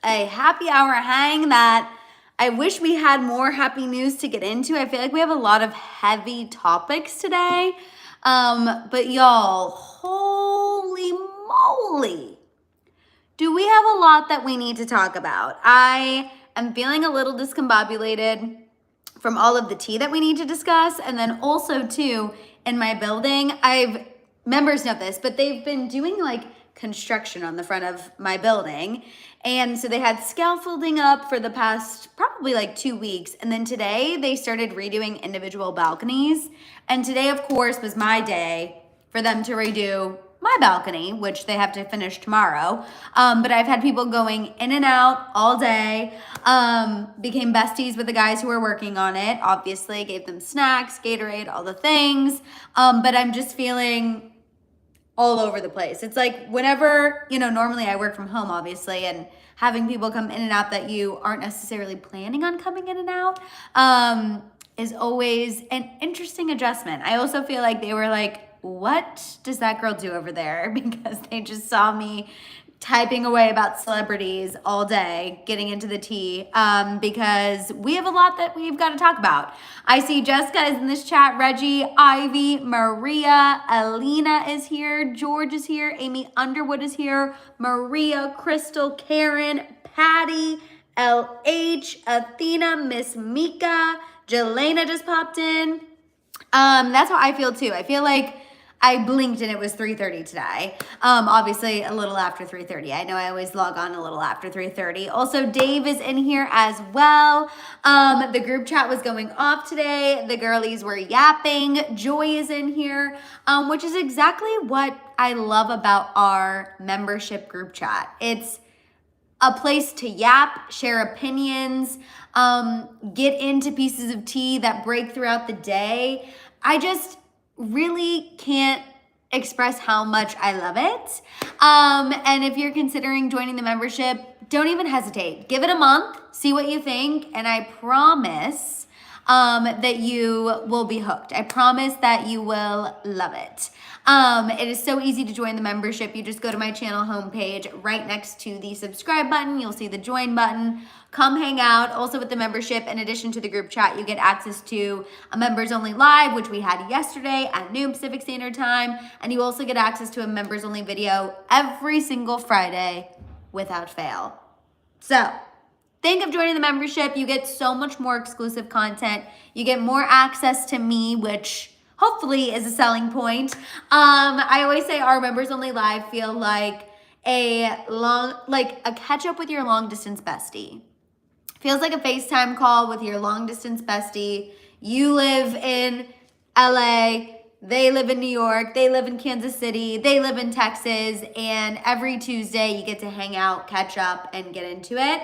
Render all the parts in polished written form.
a happy hour hang that I wish we had more happy news to get into. I feel like we have a lot of heavy topics today. But y'all, holy moly, do we have a lot that we need to talk about? I am feeling a little discombobulated from all of the tea that we need to discuss. And then also too, in my building, members know this, but they've been doing like construction on the front of my building. And so they had scaffolding up for the past probably like 2 weeks. And then today they started redoing individual balconies. And today, of course, was my day for them to redo my balcony, which they have to finish tomorrow. But I've had people going in and out all day. Became besties with the guys who were working on it. Obviously, gave them snacks, Gatorade, all the things. But I'm just feeling all over the place. It's like whenever, normally I work from home, obviously, and having people come in and out that you aren't necessarily planning on coming in and out is always an interesting adjustment. I also feel like they were like, what does that girl do over there? Because they just saw me typing away about celebrities all day, getting into the tea, because we have a lot that we've got to talk about. I see Jessica is in this chat, Reggie, Ivy, Maria, Alina is here, George is here, Amy Underwood is here, Maria, Crystal, Karen, Patty, LH, Athena, Miss Mika, Jelena just popped in. That's how I feel too. I feel like I blinked and it was 3:30 today. Obviously a little after 3:30. I know I always log on a little after 3:30. Also, Dave is in here as well. The group chat was going off today. The girlies were yapping. Joy is in here, which is exactly what I love about our membership group chat. It's a place to yap, share opinions, get into pieces of tea that break throughout the day. I just really can't express how much I love it. And if you're considering joining the membership, don't even hesitate. Give it a month, see what you think, and I promise that you will be hooked. I promise that you will love it. It is so easy to join the membership. You just go to my channel homepage. Right next to the subscribe button, you'll see the join button. Come hang out. Also with the membership, in addition to the group chat, you get access to a members only live, which we had yesterday at noon Pacific Standard Time. And you also get access to a members only video every single Friday without fail. So think of joining the membership. You get so much more exclusive content. You get more access to me, which hopefully is a selling point. I always say our members only live feel like a catch up with your long distance bestie. Feels like a FaceTime call with your long distance bestie. You live in LA, they live in New York, they live in Kansas City, they live in Texas, and every Tuesday you get to hang out, catch up, and get into it.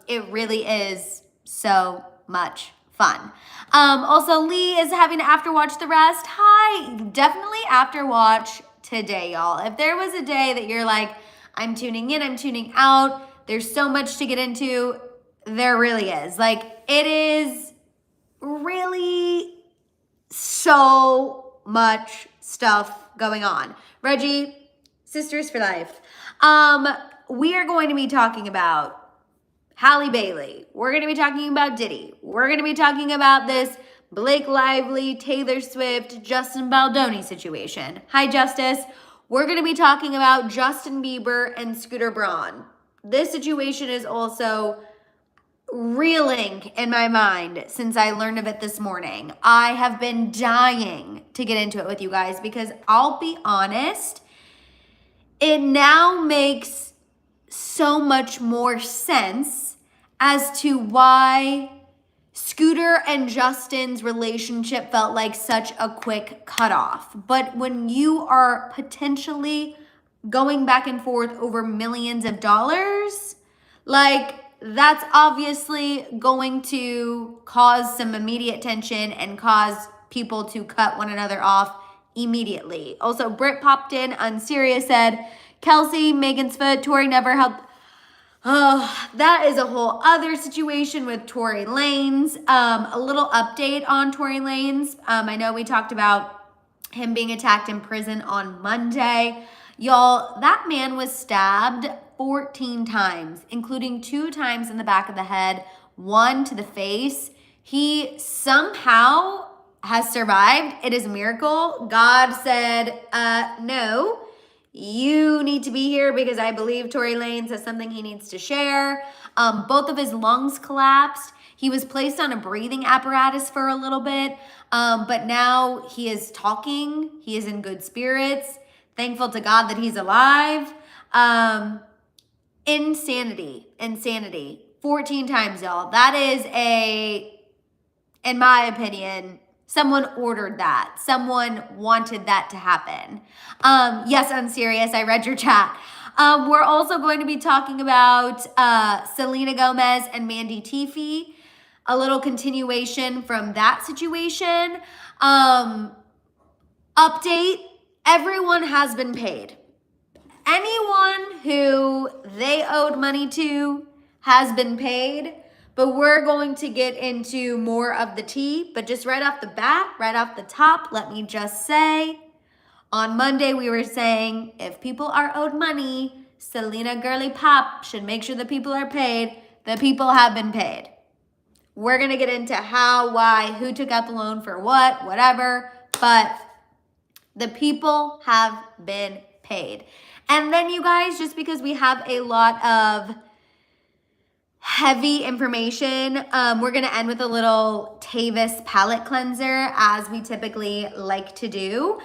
It really is so much fun. Also, Lee is having to after watch the rest. Hi, definitely after watch today, y'all. If there was a day that you're like, I'm tuning in, I'm tuning out, there's so much to get into, there really is. Like, it is really so much stuff going on. Reggie, Sisters for Life. We are going to be talking about Halle Bailey. We're going to be talking about Diddy. We're going to be talking about this Blake Lively, Taylor Swift, Justin Baldoni situation. Hi, Justice. We're going to be talking about Justin Bieber and Scooter Braun. This situation is also reeling in my mind since I learned of it this morning. I have been dying to get into it with you guys because I'll be honest, it now makes so much more sense as to why Scooter and Justin's relationship felt like such a quick cutoff. But when you are potentially going back and forth over millions of dollars, like, that's obviously going to cause some immediate tension and cause people to cut one another off immediately. Also, Britt popped in on Sirius, said, Kelsey, Megan's foot, Tori never helped. Oh, that is a whole other situation with Tory Lanez. A little update on Tory Lanez. I know we talked about him being attacked in prison on Monday. Y'all, that man was stabbed 14 times, including 2 times in the back of the head, 1 to the face. He somehow has survived. It is a miracle. God said, no, you need to be here because I believe Tory Lanez has something he needs to share. Both of his lungs collapsed. He was placed on a breathing apparatus for a little bit, but now he is talking. He is in good spirits. Thankful to God that he's alive. Insanity. 14 times, y'all. That is in my opinion, someone ordered that. Someone wanted that to happen. Yes, I'm serious. I read your chat. We're also going to be talking about Selena Gomez and Mandy Teefee. A little continuation from that situation. Update, everyone has been paid. Anyone who they owed money to has been paid, but we're going to get into more of the tea. But just right off the bat, right off the top, let me just say, on Monday we were saying if people are owed money, Selena Girly Pop should make sure the people are paid. The people have been paid. We're going to get into how, why, who took out the loan for what, whatever, but the people have been paid. And then you guys, just because we have a lot of heavy information, we're going to end with a little Tavis palette cleanser, as we typically like to do.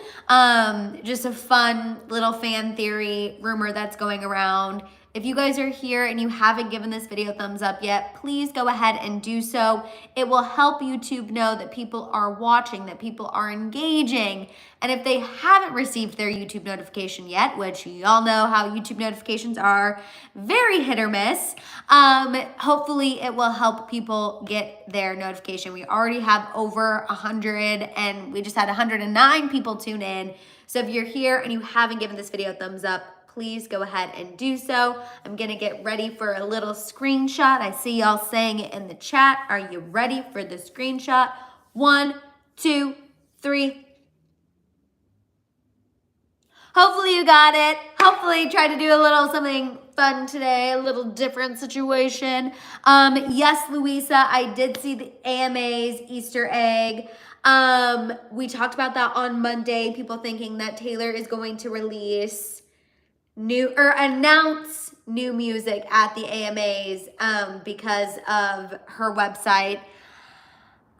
Just a fun little fan theory rumor that's going around. If you guys are here and you haven't given this video a thumbs up yet, please go ahead and do so. It will help YouTube know that people are watching, that people are engaging. And if they haven't received their YouTube notification yet, which y'all know how YouTube notifications are very hit or miss, hopefully it will help people get their notification. We already have over 100 and we just had 109 people tune in. So if you're here and you haven't given this video a thumbs up, please go ahead and do so. I'm gonna get ready for a little screenshot. I see y'all saying it in the chat. Are you ready for the screenshot? 1, 2, 3. Hopefully you got it. Hopefully try to do a little something fun today, a little different situation. Yes, Louisa, I did see the AMA's Easter egg. We talked about that on Monday, people thinking that Taylor is going to release announce new music at the AMAs because of her website.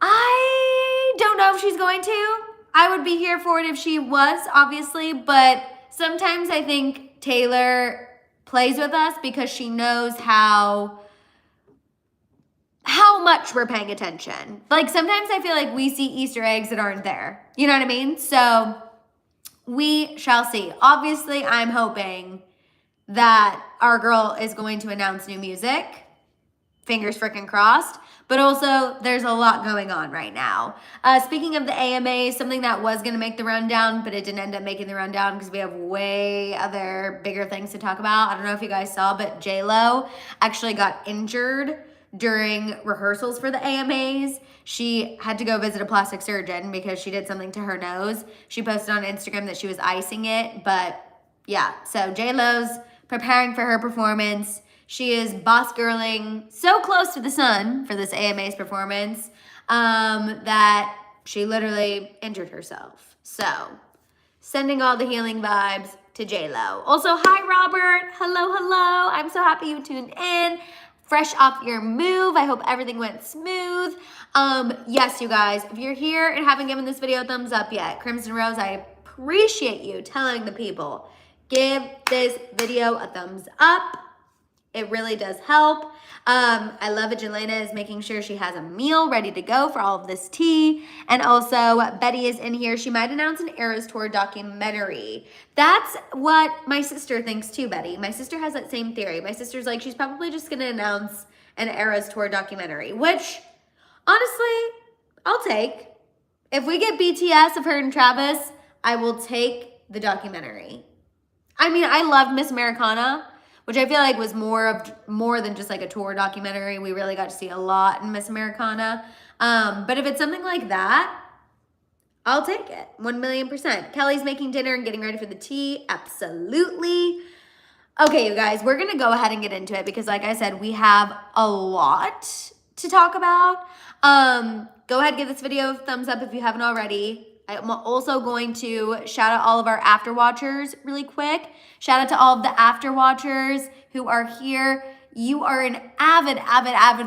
I don't know if she's going to. I would be here for it if she was, obviously, but sometimes I think Taylor plays with us because she knows how much we're paying attention. Like sometimes I feel like we see Easter eggs that aren't there. You know what I mean? So we shall see. Obviously, I'm hoping that our girl is going to announce new music. Fingers freaking crossed. But also, there's a lot going on right now. Speaking of the AMA, something that was going to make the rundown, but it didn't end up making the rundown because we have way other bigger things to talk about. I don't know if you guys saw, but J-Lo actually got injured during rehearsals for the AMAs. She had to go visit a plastic surgeon because she did something to her nose. She posted on Instagram that she was icing it, but yeah. So J-Lo's preparing for her performance. She is boss girling so close to the sun for this AMA's performance that she literally injured herself. So sending all the healing vibes to J-Lo. Also, hi Robert. Hello. I'm so happy you tuned in. Fresh off your move. I hope everything went smooth. Yes, you guys, if you're here and haven't given this video a thumbs up yet, Crimson Rose, I appreciate you telling the people, give this video a thumbs up. It really does help. I love it. Jelena is making sure she has a meal ready to go for all of this tea. And also, Betty is in here. She might announce an Eras Tour documentary. That's what my sister thinks too, Betty. My sister has that same theory. My sister's like, she's probably just going to announce an Eras Tour documentary, which, honestly, I'll take. If we get BTS of her and Travis, I will take the documentary. I mean, I loved Miss Americana, which I feel like was more than just like a tour documentary. We really got to see a lot in Miss Americana. But if it's something like that, I'll take it, 1,000,000%. Kelly's making dinner and getting ready for the tea, absolutely. Okay, you guys, we're gonna go ahead and get into it because like I said, we have a lot to talk about. Go ahead, give this video a thumbs up if you haven't already. I'm also going to shout out all of our after watchers really quick. Shout out to all of the after watchers who are here. You are an avid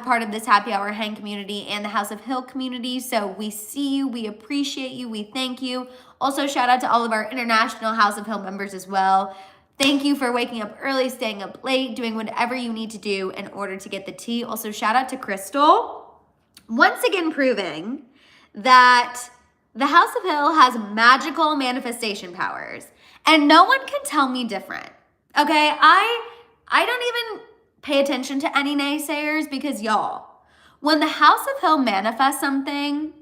part of this happy hour hang community and the House of Hill community. So we see you, we appreciate you, we thank you. Also shout out to all of our international House of Hill members as well. Thank you for waking up early, staying up late, doing whatever you need to do in order to get the tea. Also shout out to Crystal, once again proving that the House of Hill has magical manifestation powers and no one can tell me different. Okay, I don't even pay attention to any naysayers because y'all, when the House of Hill manifests something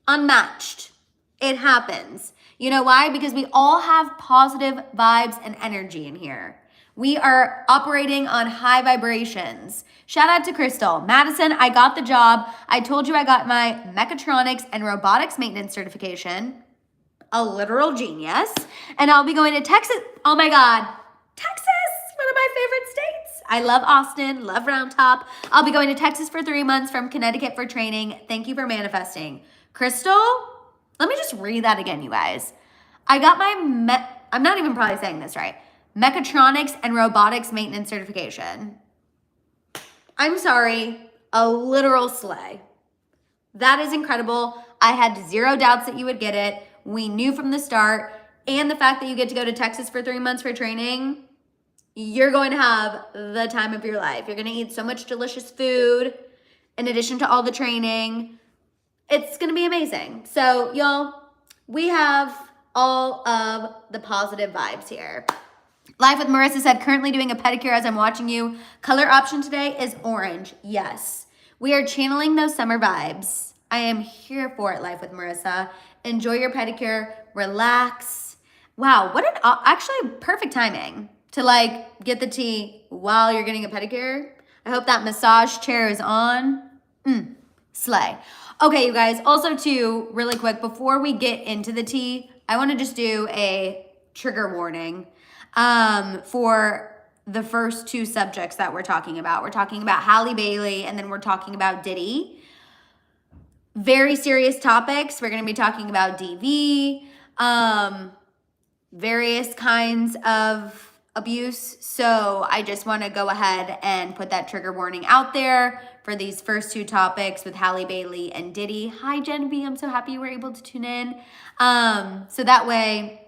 unmatched, it happens. You know why? Because we all have positive vibes and energy in here. We are operating on high vibrations. Shout out to Crystal. Madison, I got the job. I told you I got my mechatronics and robotics maintenance certification. A literal genius. And I'll be going to Texas. Oh my God. Texas, one of my favorite states. I love Austin, love Round Top. I'll be going to Texas for 3 months from Connecticut for training. Thank you for manifesting. Crystal, let me just read that again, you guys. I got my, I'm not even probably saying this right, mechatronics and robotics maintenance certification. I'm sorry, a literal slay. That is incredible. I had zero doubts that you would get it. We knew from the start. And the fact that you get to go to Texas for 3 months for training, you're going to have the time of your life. You're going to eat so much delicious food in addition to all the training. It's going to be amazing. So y'all, we have all of the positive vibes here. Life with Marissa said, currently doing a pedicure as I'm watching you. Color option today is orange. Yes, we are channeling those summer vibes. I am here for it, Life with Marissa. Enjoy your pedicure, relax. Wow, what an, actually perfect timing to like get the tea while you're getting a pedicure. I hope that massage chair is on. Slay. Okay, you guys, also too, really quick, before we get into the tea, I want to just do a trigger warning for the first two subjects that we're talking about. We're talking about Halle Bailey and then we're talking about Diddy. Very serious topics. We're going to be talking about DV, various kinds of abuse. So I just want to go ahead and put that trigger warning out there for these first two topics with Halle Bailey and Diddy. Hi, Jen B. I'm so happy you were able to tune in. So that way,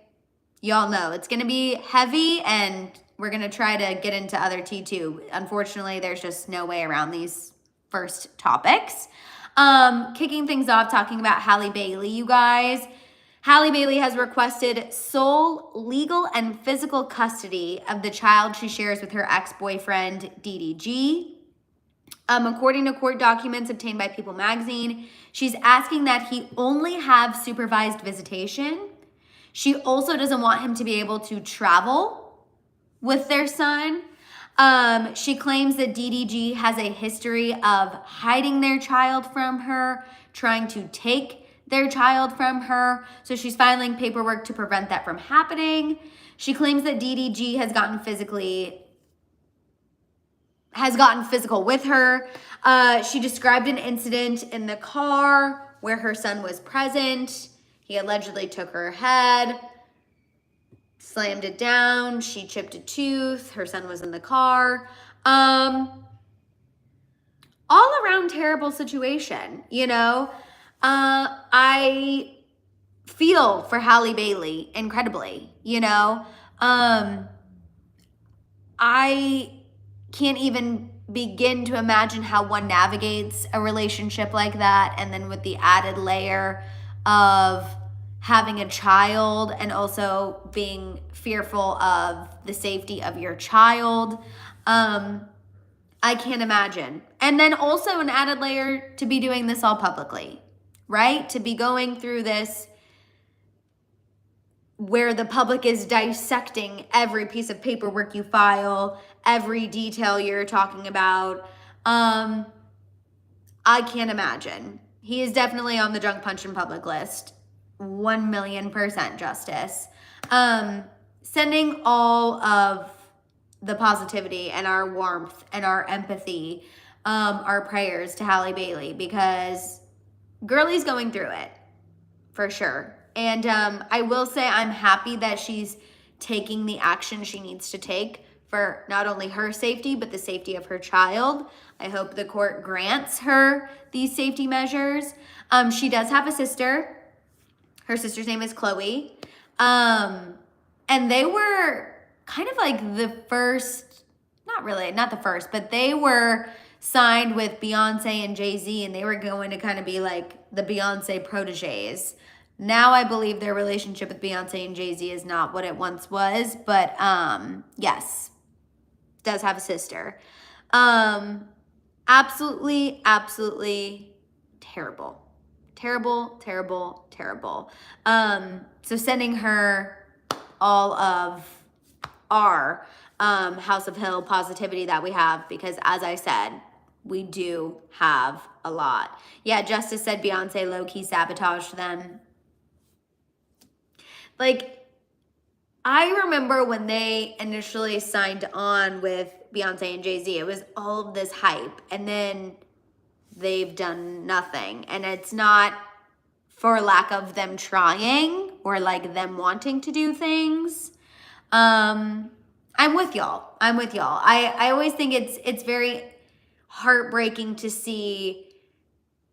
y'all know it's going to be heavy and we're going to try to get into other tea too. Unfortunately, there's just no way around these first topics. Kicking things off, talking about Halle Bailey, you guys. Halle Bailey has requested sole legal and physical custody of the child she shares with her ex-boyfriend, Diddy. According to court documents obtained by People magazine, she's asking that he only have supervised visitation. She also doesn't want him to be able to travel with their son. She claims that DDG has a history of hiding their child from her, trying to take their child from her. So she's filing paperwork to prevent that from happening. She claims that DDG has gotten physical with her. She described an incident in the car where her son was present. He allegedly took her head, slammed it down. She chipped a tooth. Her son was in the car. All around terrible situation, you know? I feel for Halle Bailey incredibly, you know? I can't even begin to imagine how one navigates a relationship like that. And then with the added layer of having a child and also being fearful of the safety of your child. I can't imagine. And then also an added layer to be doing this all publicly, right? To be going through this where the public is dissecting every piece of paperwork you file, every detail you're talking about. I can't imagine. He is definitely on the drunk punch in public list. 1,000,000% justice. sending all of the positivity and our warmth and our empathy, our prayers to Halle Bailey, because girlie's going through it for sure. And I will say I'm happy that she's taking the action she needs to take for not only her safety, but the safety of her child. I hope the court grants her these safety measures. She does have a sister. Her sister's name is Chloe. And they were kind of like the first, not the first, but they were signed with Beyonce and Jay-Z, and they were going to kind of be like the Beyonce proteges. Now I believe their relationship with Beyonce and Jay-Z is not what it once was, but yes, does have a sister. Absolutely, absolutely terrible. Terrible, terrible, terrible. So sending her all of our House of Hill positivity that we have, because as I said, we do have a lot. Yeah, Justice said Beyonce low-key sabotaged them. Like, I remember when they initially signed on with Beyonce and Jay-Z, it was all of this hype, and then they've done nothing. And it's not for lack of them trying or like them wanting to do things. I'm with y'all. I always think it's very heartbreaking to see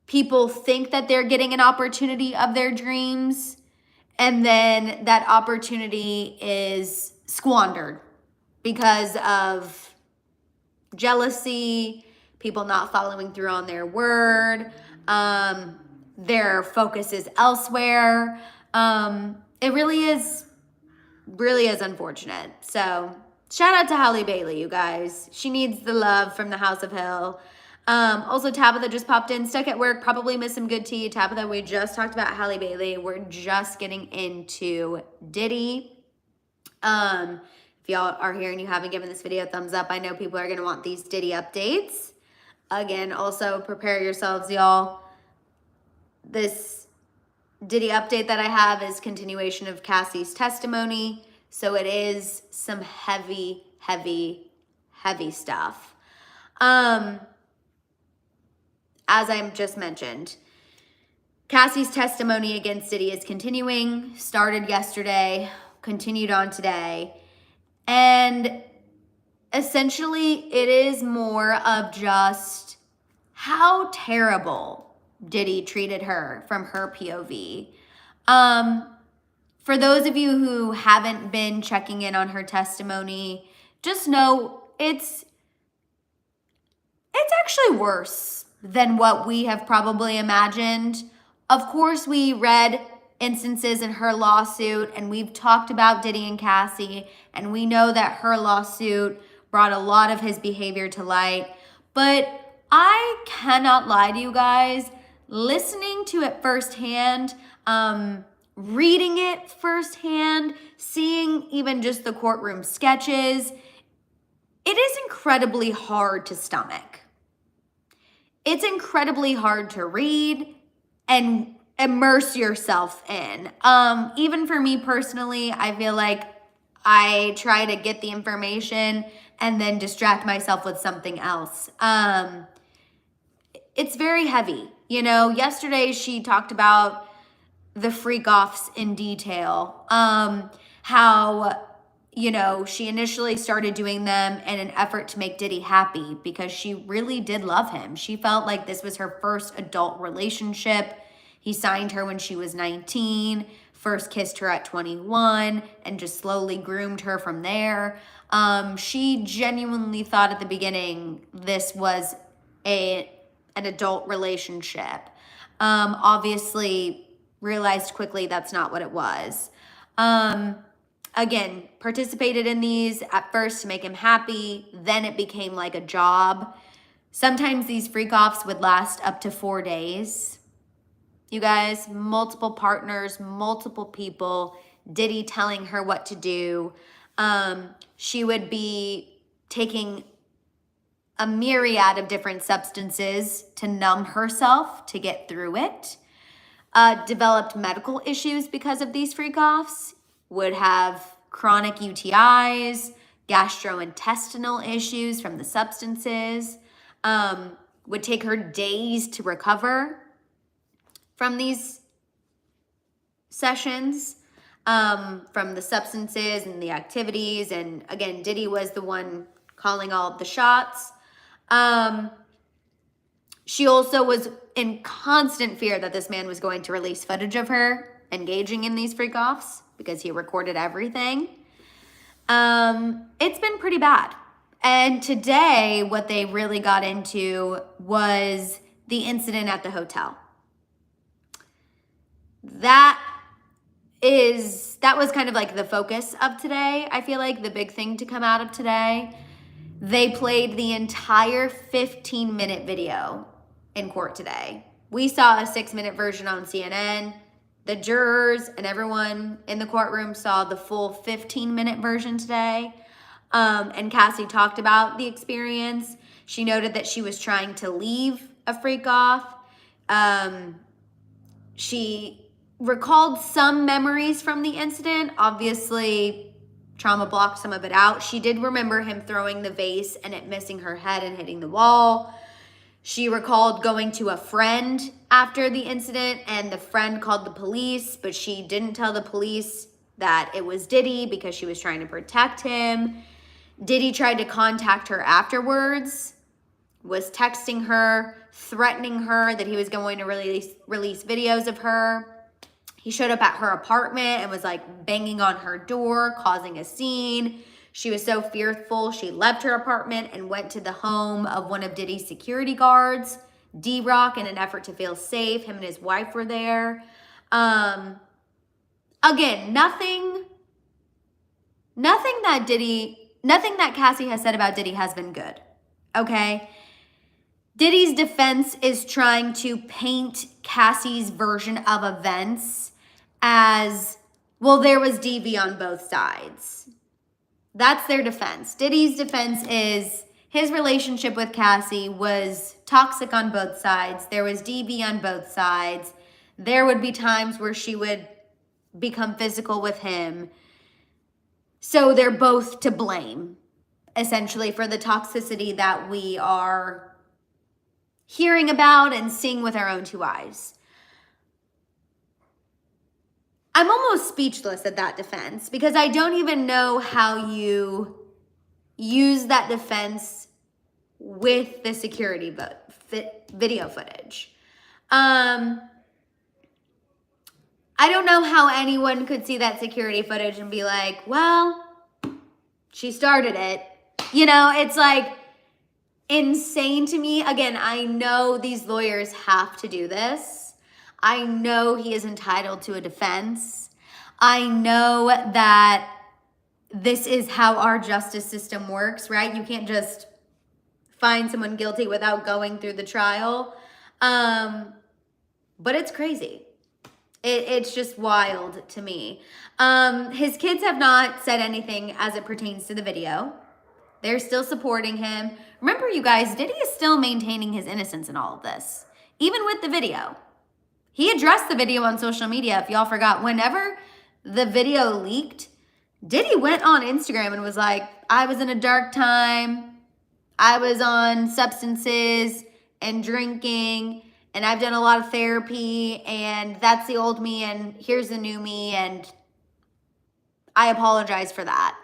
people think that they're getting an opportunity of their dreams, and then that opportunity is squandered because of jealousy, people not following through on their word, their focus is elsewhere. It really is unfortunate. So shout out to Halle Bailey, you guys. She needs the love from the House of Hill. Also, Tabitha just popped in, stuck at work, probably missed some good tea. Tabitha, we just talked about Halle Bailey. We're just getting into Diddy. If y'all are here and you haven't given this video a thumbs up, I know people are going to want these Diddy updates. Again, also prepare yourselves, y'all. This Diddy update that I have is continuation of Cassie's testimony. So it is some heavy, heavy, heavy stuff. As I just mentioned, Cassie's testimony against Diddy is continuing, started yesterday, continued on today. And essentially, it is more of just how terrible Diddy treated her from her POV. For those of you who haven't been checking in on her testimony, just know it's actually worse than what we have probably imagined. Of course, we read instances in her lawsuit, and we've talked about Diddy and Cassie, and we know that her lawsuit brought a lot of his behavior to light. But I cannot lie to you guys, listening to it firsthand, reading it firsthand, seeing even just the courtroom sketches, it is incredibly hard to stomach. It's incredibly hard to read and immerse yourself in. Even for me personally, I feel like I try to get the information and then distract myself with something else. It's very heavy. You know, yesterday she talked about the freak-offs in detail. How, you know, she initially started doing them in an effort to make Diddy happy because she really did love him. She felt like this was her first adult relationship. He signed her when she was 19, first kissed her at 21, and just slowly groomed her from there. She genuinely thought at the beginning this was an adult relationship. Obviously realized quickly that's not what it was. Again, participated in these at first to make him happy. Then it became like a job. Sometimes these freak-offs would last up to 4 days. You guys, multiple partners, multiple people, Diddy telling her what to do. She would be taking a myriad of different substances to numb herself to get through it. Developed medical issues because of these freak-offs. Would have chronic UTIs, gastrointestinal issues from the substances, would take her days to recover from these sessions, from the substances and the activities. And again, Diddy was the one calling all of the shots. She also was in constant fear that this man was going to release footage of her engaging in these freak-offs because he recorded everything. It's been pretty bad. And today, what they really got into was the incident at the hotel. That was kind of like the focus of today. I feel like the big thing to come out of today. They played the entire 15-minute video in court today. We saw a 6-minute version on CNN. The jurors and everyone in the courtroom saw the full 15-minute version today. And Cassie talked about the experience. She noted that she was trying to leave a freak off. She recalled some memories from the incident. Obviously, trauma blocked some of it out. She did remember him throwing the vase and it missing her head and hitting the wall. She recalled going to a friend after the incident and the friend called the police, but she didn't tell the police that it was Diddy because she was trying to protect him. Diddy tried to contact her afterwards, was texting her, threatening her that he was going to release videos of her. He showed up at her apartment and was like banging on her door, causing a scene. She was so fearful, she left her apartment and went to the home of one of Diddy's security guards, D-Rock, in an effort to feel safe. Him and his wife were there. Again, nothing that Cassie has said about Diddy has been good, okay? Diddy's defense is trying to paint Cassie's version of events as, well, there was DV on both sides. That's their defense. Diddy's defense is his relationship with Cassie was toxic on both sides. There was DV on both sides. There would be times where she would become physical with him. So they're both to blame, essentially, for the toxicity that we are hearing about and seeing with our own two eyes. I'm almost speechless at that defense because I don't even know how you use that defense with the security video footage. I don't know how anyone could see that security footage and be like, well, she started it. You know, it's like insane to me. Again, I know these lawyers have to do this. I know he is entitled to a defense. I know that this is how our justice system works, right? You can't just find someone guilty without going through the trial. But it's crazy. It's just wild to me. His kids have not said anything as it pertains to the video. They're still supporting him. Remember, you guys, Diddy is still maintaining his innocence in all of this, even with the video. He addressed the video on social media. If y'all forgot, whenever the video leaked, Diddy went on Instagram and was like, I was in a dark time. I was on substances and drinking, and I've done a lot of therapy, and that's the old me, and here's the new me, and I apologize for that.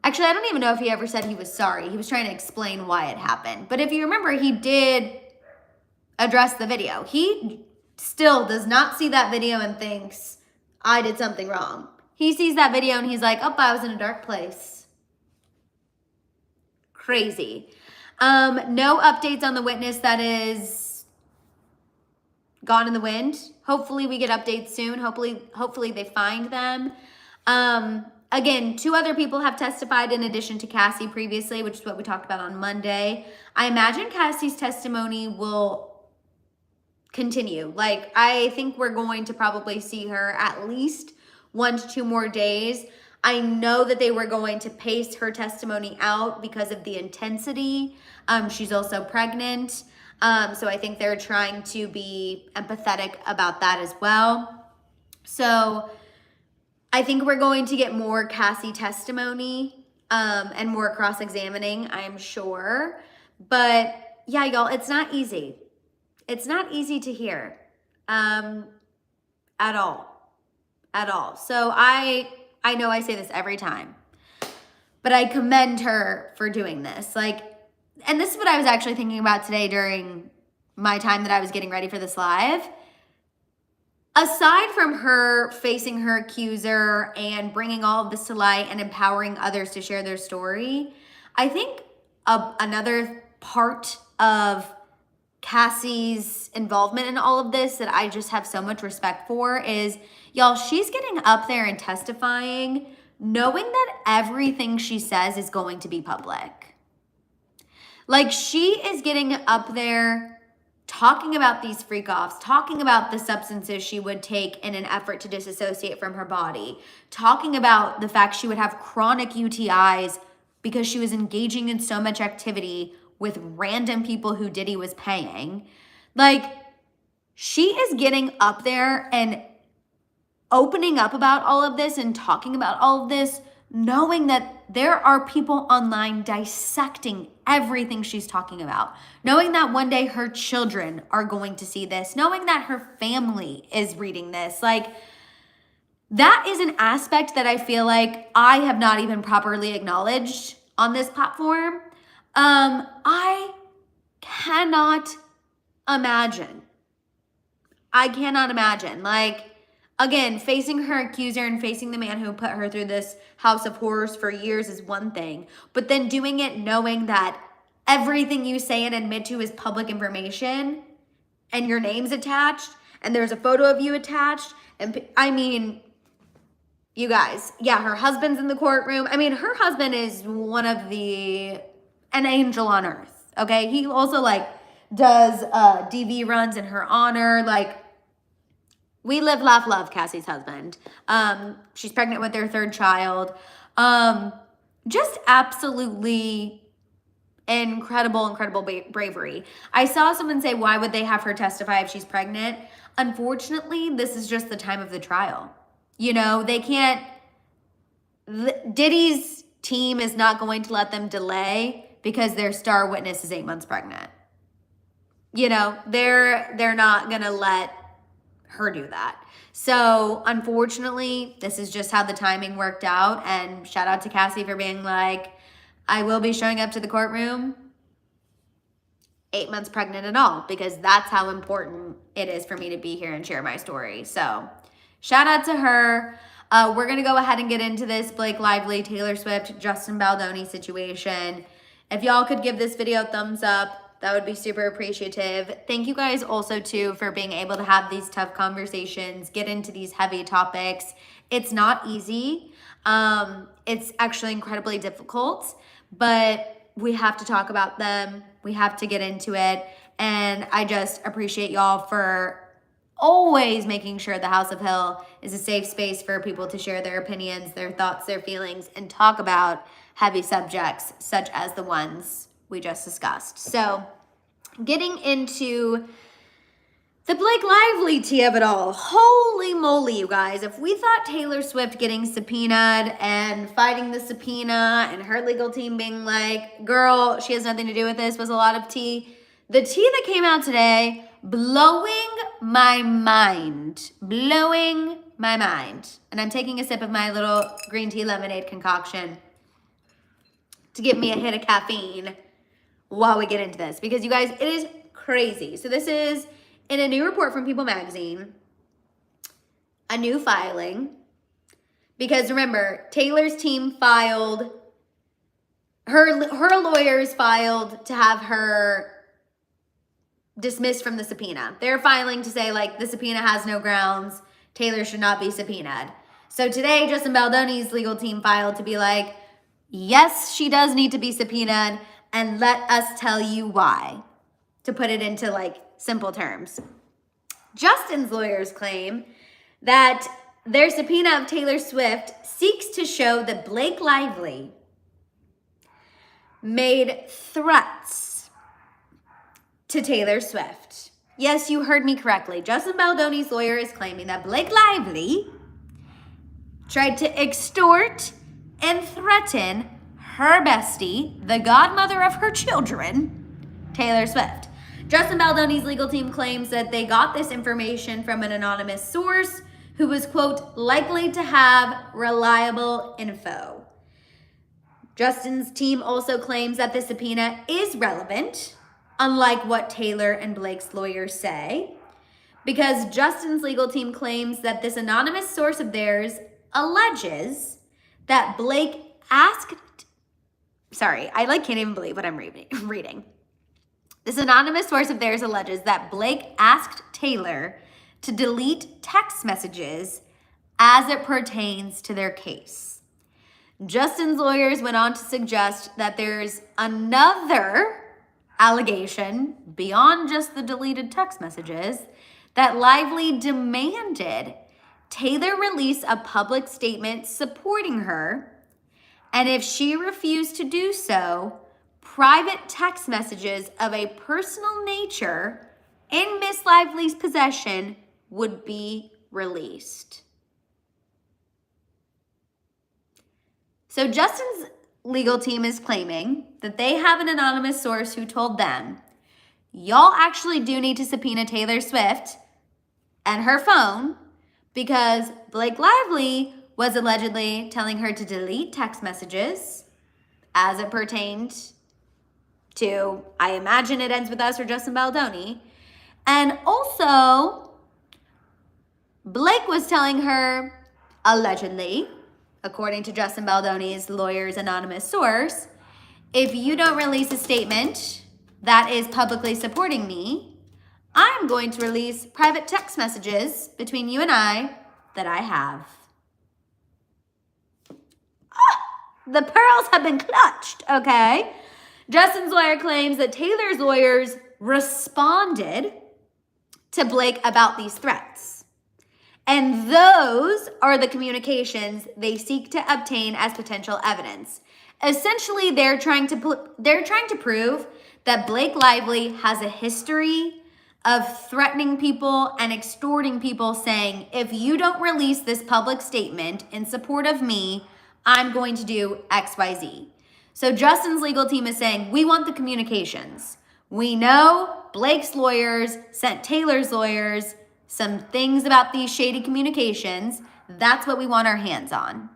Actually, I don't even know if he ever said he was sorry. He was trying to explain why it happened. But if you remember, he did address the video. He still does not see that video and thinks, I did something wrong. He sees that video and he's like, oh, I was in a dark place. Crazy. No updates on the witness that is gone in the wind. Hopefully we get updates soon. Hopefully they find them. Again, 2 other people have testified in addition to Cassie previously, which is what we talked about on Monday. I imagine Cassie's testimony will continue. Like, I think we're going to probably see her at least 1 to 2 more days. I know that they were going to pace her testimony out because of the intensity. She's also pregnant. So I think they're trying to be empathetic about that as well. So I think we're going to get more Cassie testimony and more cross-examining, I'm sure. But yeah, y'all, it's not easy. It's not easy to hear at all. At all. So I know I say this every time, but I commend her for doing this. Like, and this is what I was actually thinking about today during my time that I was getting ready for this live. Aside from her facing her accuser and bringing all of this to light and empowering others to share their story, I think another part of Cassie's involvement in all of this that I just have so much respect for is, y'all, she's getting up there and testifying, knowing that everything she says is going to be public. Like, she is getting up there talking about these freak-offs, talking about the substances she would take in an effort to disassociate from her body, talking about the fact she would have chronic UTIs because she was engaging in so much activity with random people who Diddy was paying. Like, she is getting up there and opening up about all of this and talking about all of this, knowing that there are people online dissecting everything she's talking about, knowing that one day her children are going to see this, knowing that her family is reading this. Like, that is an aspect that I feel like I have not even properly acknowledged on this platform. I cannot imagine. Like, again, facing her accuser and facing the man who put her through this house of horrors for years is one thing, but then doing it knowing that everything you say and admit to is public information and your name's attached and there's a photo of you attached. And I mean, you guys, yeah, her husband's in the courtroom. I mean, her husband is an angel on earth, okay? He also, like, does DV runs in her honor. Like, we live, laugh, love Cassie's husband. She's pregnant with their third child. Just absolutely incredible bravery. I saw someone say, why would they have her testify if she's pregnant? Unfortunately, this is just the time of the trial. You know, they can't, Diddy's team is not going to let them delay because their star witness is 8 months pregnant. You know, they're not gonna let her do that. So unfortunately, this is just how the timing worked out. And shout out to Cassie for being like, I will be showing up to the courtroom 8 months pregnant and all, because that's how important it is for me to be here and share my story. So shout out to her. We're going to go ahead and get into this Blake Lively, Taylor Swift, Justin Baldoni situation. If y'all could give this video a thumbs up, that would be super appreciative. Thank you guys also too for being able to have these tough conversations, get into these heavy topics. It's not easy. It's actually incredibly difficult, but we have to talk about them. We have to get into it. And I just appreciate y'all for always making sure the House of Hill is a safe space for people to share their opinions, their thoughts, their feelings, and talk about heavy subjects such as the ones we just discussed. So getting into the Blake Lively tea of it all. Holy moly, you guys. If we thought Taylor Swift getting subpoenaed and fighting the subpoena and her legal team being like, girl, she has nothing to do with this, was a lot of tea. The tea that came out today, blowing my mind. Blowing my mind. And I'm taking a sip of my little green tea lemonade concoction to give me a hit of caffeine while we get into this. Because you guys, it is crazy. So this is in a new report from People Magazine, a new filing. Because remember, Taylor's team filed, her lawyers filed to have her dismissed from the subpoena. They're filing to say, like, the subpoena has no grounds. Taylor should not be subpoenaed. So today, Justin Baldoni's legal team filed to be like, yes, she does need to be subpoenaed, and let us tell you why. To put it into, like, simple terms. Justin's lawyers claim that their subpoena of Taylor Swift seeks to show that Blake Lively made threats to Taylor Swift. Yes, you heard me correctly. Justin Baldoni's lawyer is claiming that Blake Lively tried to extort and threaten her bestie, the godmother of her children, Taylor Swift. Justin Baldoni's legal team claims that they got this information from an anonymous source who was, quote, likely to have reliable info. Justin's team also claims that the subpoena is relevant, unlike what Taylor and Blake's lawyers say, because Justin's legal team claims that this anonymous source of theirs alleges that Blake asked, can't even believe what I'm reading. This anonymous source of theirs alleges that Blake asked Taylor to delete text messages as it pertains to their case. Justin's lawyers went on to suggest that there's another allegation beyond just the deleted text messages that Lively demanded Taylor release a public statement supporting her, and if she refused to do so, private text messages of a personal nature in Miss Lively's possession would be released. So Justin's legal team is claiming that they have an anonymous source who told them, y'all actually do need to subpoena Taylor Swift and her phone because Blake Lively was allegedly telling her to delete text messages as it pertained to, I imagine it ends with us or Justin Baldoni. And also, Blake was telling her, allegedly, according to Justin Baldoni's lawyer's anonymous source, if you don't release a statement that is publicly supporting me, I'm going to release private text messages between you and I that I have. The pearls have been clutched, okay? Justin's lawyer claims that Taylor's lawyers responded to Blake about these threats. And those are the communications they seek to obtain as potential evidence. Essentially, they're trying to prove that Blake Lively has a history of threatening people and extorting people, saying, if you don't release this public statement in support of me, I'm going to do XYZ. So Justin's legal team is saying, we want the communications. We know Blake's lawyers sent Taylor's lawyers some things about these shady communications. That's what we want our hands on.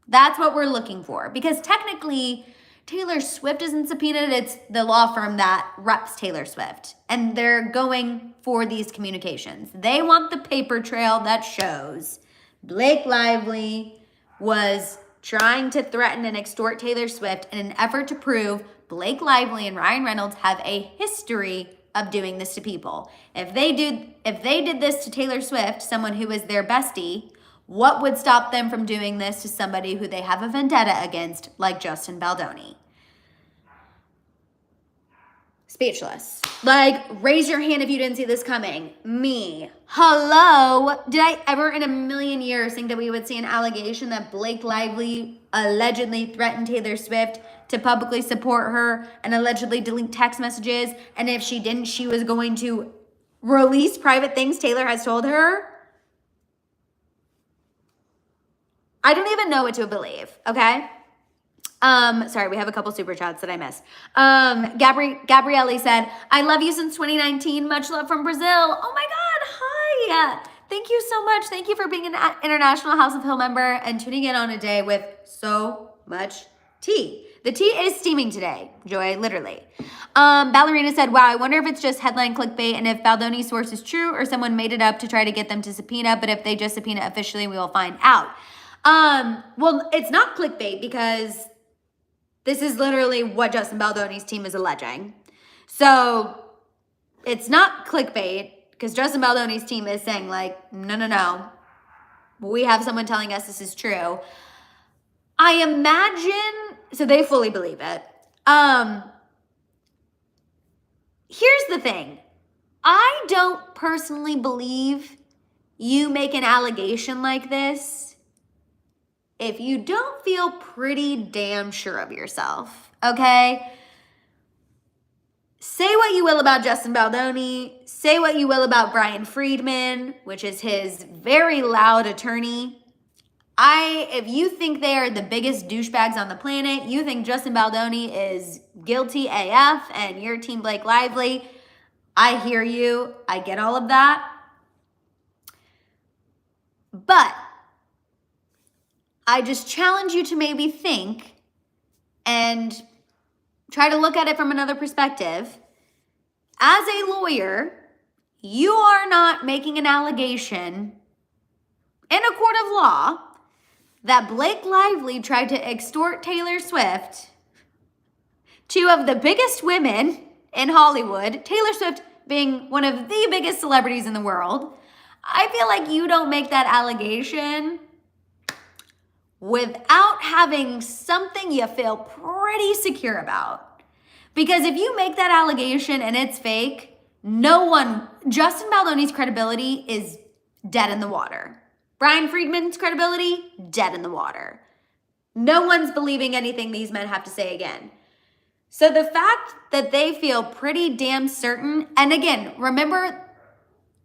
That's what we're looking for. Because technically, Taylor Swift isn't subpoenaed. It's the law firm that reps Taylor Swift. And they're going for these communications. They want the paper trail that shows Blake Lively was trying to threaten and extort Taylor Swift in an effort to prove Blake Lively and Ryan Reynolds have a history of doing this to people. If they did this to Taylor Swift, someone who is their bestie, what would stop them from doing this to somebody who they have a vendetta against, like Justin Baldoni? Speechless. Like, raise your hand if you didn't see this coming. Me. Hello? Did I ever in a million years think that we would see an allegation that Blake Lively allegedly threatened Taylor Swift to publicly support her and allegedly delete text messages, and if she didn't, she was going to release private things Taylor has told her? I don't even know what to believe, okay? Sorry, we have a couple super chats that I missed. Gabrielle said, I love you since 2019. Much love from Brazil. Oh my God, hi. Thank you so much. Thank you for being an International House of Hill member and tuning in on a day with so much tea. The tea is steaming today, Joy, literally. Ballerina said, wow, I wonder if it's just headline clickbait and if Baldoni's source is true or someone made it up to try to get them to subpoena, but if they just subpoena officially, we will find out. Well, it's not clickbait because this is literally what Justin Baldoni's team is alleging. So it's not clickbait because Justin Baldoni's team is saying like, no. We have someone telling us this is true. I imagine, so they fully believe it. Here's the thing. I don't personally believe you make an allegation like this if you don't feel pretty damn sure of yourself, okay? Say what you will about Justin Baldoni. Say what you will about Brian Friedman, which is his very loud attorney. If you think they are the biggest douchebags on the planet, you think Justin Baldoni is guilty AF and you're Team Blake Lively, I hear you. I get all of that. But I just challenge you to maybe think and try to look at it from another perspective. As a lawyer, you are not making an allegation in a court of law that Blake Lively tried to extort Taylor Swift, two of the biggest women in Hollywood, Taylor Swift being one of the biggest celebrities in the world. I feel like you don't make that allegation without having something you feel pretty secure about. Because if you make that allegation and it's fake, Justin Baldoni's credibility is dead in the water. Brian Friedman's credibility, dead in the water. No one's believing anything these men have to say again. So the fact that they feel pretty damn certain, and again,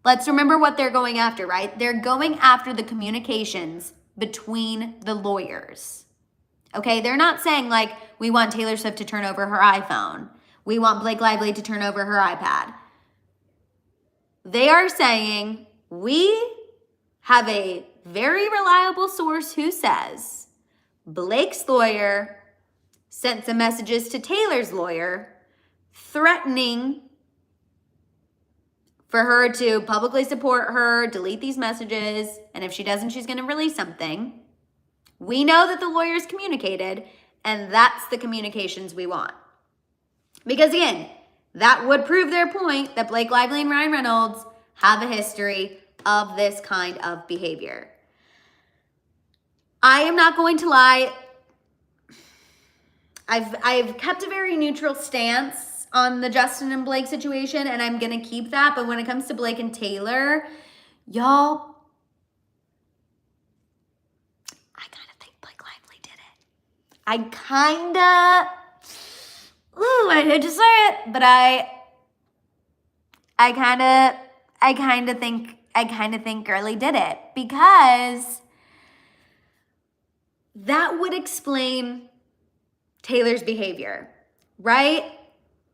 let's remember what they're going after, right? They're going after the communications between the lawyers. Okay, they're not saying like, we want Taylor Swift to turn over her iPhone. We want Blake Lively to turn over her iPad. They are saying, we have a very reliable source who says Blake's lawyer sent some messages to Taylor's lawyer threatening for her to publicly support her, delete these messages, and if she doesn't, she's going to release something. We know that the lawyers communicated, and that's the communications we want. Because again, that would prove their point that Blake Lively and Ryan Reynolds have a history of this kind of behavior. I am not going to lie. I've kept a very neutral stance on the Justin and Blake situation, and I'm going to keep that. But when it comes to Blake and Taylor, y'all, I kind of think Blake Lively did it. I hate to say it, but I kind of think Girly did it, because that would explain Taylor's behavior, right?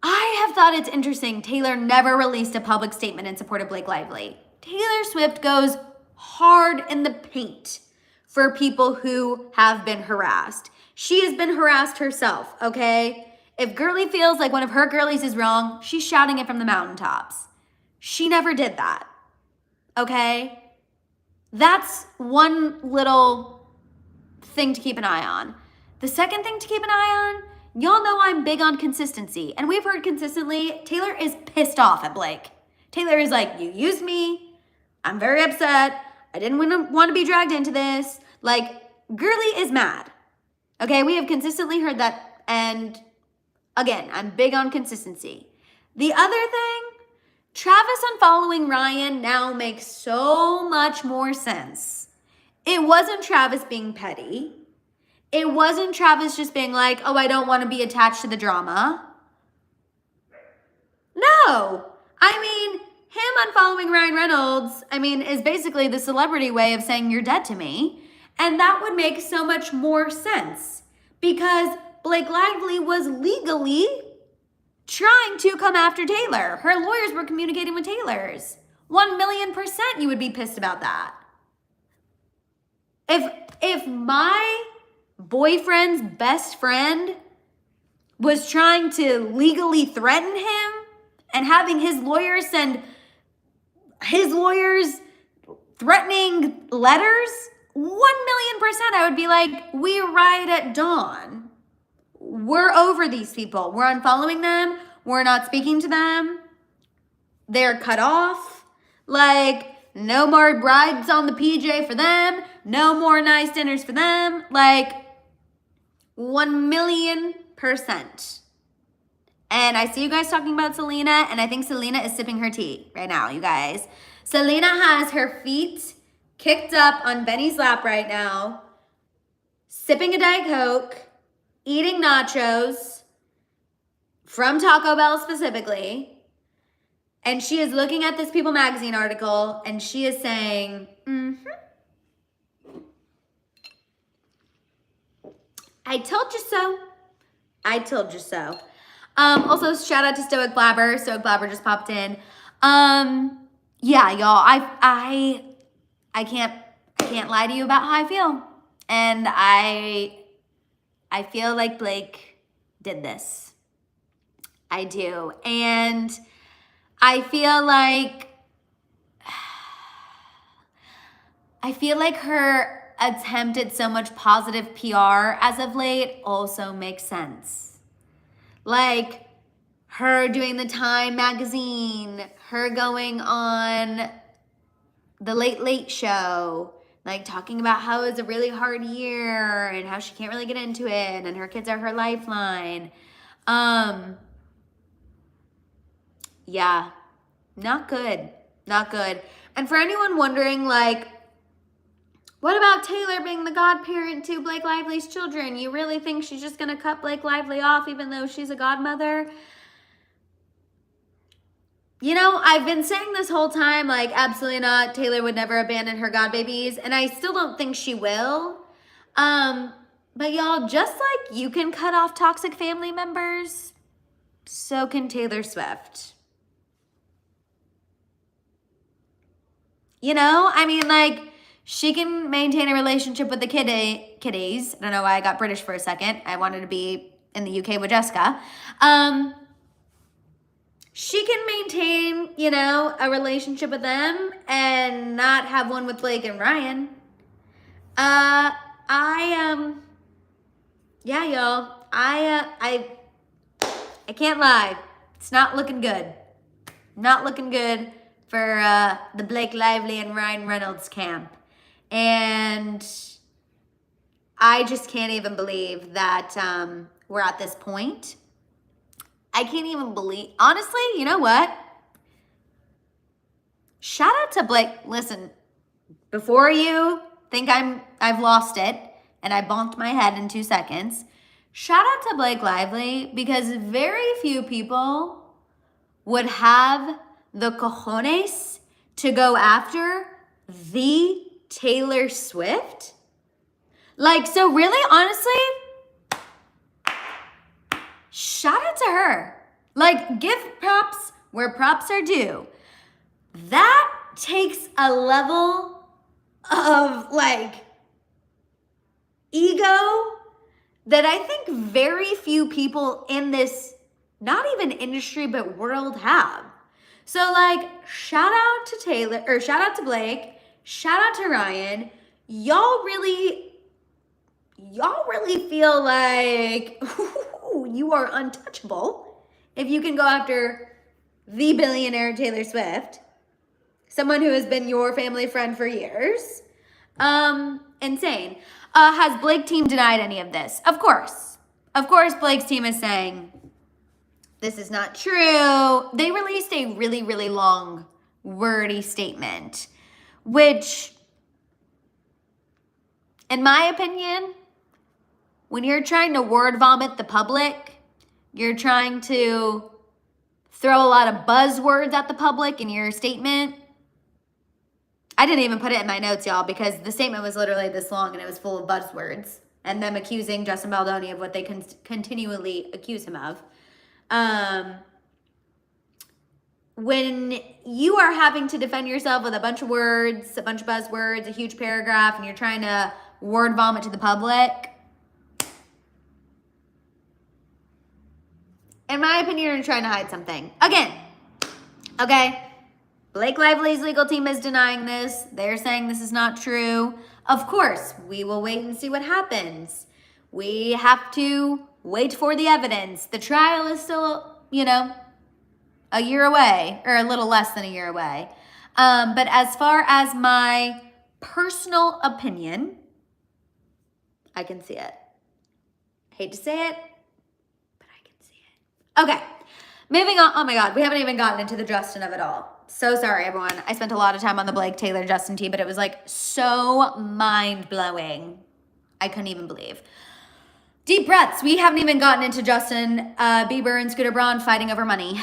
I have thought it's interesting. Taylor never released a public statement in support of Blake Lively. Taylor Swift goes hard in the paint for people who have been harassed. She has been harassed herself, okay? If Girly feels like one of her girlies is wrong, she's shouting it from the mountaintops. She never did that, okay? That's one little thing to keep an eye on. The second thing to keep an eye on, y'all know I'm big on consistency. And we've heard consistently, Taylor is pissed off at Blake. Taylor is like, you used me. I'm very upset. I didn't want to be dragged into this. Like, Girly is mad. Okay, we have consistently heard that. And again, I'm big on consistency. The other thing, Travis unfollowing Ryan now makes so much more sense. It wasn't Travis being petty. It wasn't Travis just being like, oh, I don't want to be attached to the drama. No. I mean, him unfollowing Ryan Reynolds, is basically the celebrity way of saying you're dead to me. And that would make so much more sense, because Blake Lively was legally trying to come after Taylor. Her lawyers were communicating with Taylor's. 1,000,000% you would be pissed about that. If my boyfriend's best friend was trying to legally threaten him and having his lawyers send his lawyers threatening letters, 1,000,000% I would be like, we ride at dawn. We're over these people. We're unfollowing them. We're not speaking to them. They're cut off. Like, no more brides on the PJ for them. No more nice dinners for them. Like, 1,000,000%. And I see you guys talking about Selena, and I think Selena is sipping her tea right now, you guys. Selena has her feet kicked up on Benny's lap right now, sipping a Diet Coke, eating nachos from Taco Bell specifically. And she is looking at this People magazine article, and she is saying, I told you so. I told you so. Also, shout out to Stoic Blabber. Stoic Blabber just popped in. Yeah, y'all. I can't lie to you about how I feel, and I feel like Blake did this. I do, and I feel like her attempt at so much positive PR as of late also makes sense. Like her doing the Time magazine, her going on the Late Late Show, like talking about how it's a really hard year and how she can't really get into it and her kids are her lifeline. Yeah, not good. Not good. And for anyone wondering, like, what about Taylor being the godparent to Blake Lively's children? You really think she's just going to cut Blake Lively off even though she's a godmother? You know, I've been saying this whole time, like, absolutely not. Taylor would never abandon her godbabies, and I still don't think she will. But y'all, just like you can cut off toxic family members, so can Taylor Swift. You know, I mean, like, she can maintain a relationship with the kiddies. I don't know why I got British for a second. I wanted to be in the UK with Jessica. She can maintain, you know, a relationship with them and not have one with Blake and Ryan. Yeah, y'all. I can't lie. It's not looking good. Not looking good for the Blake Lively and Ryan Reynolds camp. And I just can't even believe that we're at this point. I can't even believe, honestly, you know what? Shout out to Blake. Listen, before you think I've lost it and I bonked my head in 2 seconds, shout out to Blake Lively, because very few people would have the cojones to go after the Taylor Swift. Like, so really, honestly, shout out to her. Like, give props where props are due. That takes a level of, like, ego that I think very few people in this, not even industry, but world have. So, like, shout out to Taylor, or shout out to Blake, shout out to Ryan. Y'all really feel like you are untouchable if you can go after the billionaire Taylor Swift, someone who has been your family friend for years. Insane. Has Blake team denied any of this? Of course. Of course, Blake's team is saying this is not true. They released a really, really long, wordy statement, which, in my opinion, when you're trying to word vomit the public, you're trying to throw a lot of buzzwords at the public in your statement. I didn't even put it in my notes, y'all, because the statement was literally this long and it was full of buzzwords and them accusing Justin Baldoni of what they continually accuse him of. When you are having to defend yourself with a bunch of words, a bunch of buzzwords, a huge paragraph, and you're trying to word vomit to the public, in my opinion, you're trying to hide something. Again, okay? Blake Lively's legal team is denying this. They're saying this is not true. Of course, we will wait and see what happens. We have to wait for the evidence. The trial is still, you know, a year away, or a little less than a year away. But as far as my personal opinion, I can see it. I hate to say it, but I can see it. Okay, moving on. Oh my God, we haven't even gotten into the Justin of it all. So sorry, everyone. I spent a lot of time on the Blake, Taylor, Justin tea, but it was like so mind-blowing. I couldn't even believe. Deep breaths. We haven't even gotten into Justin Bieber and Scooter Braun fighting over money.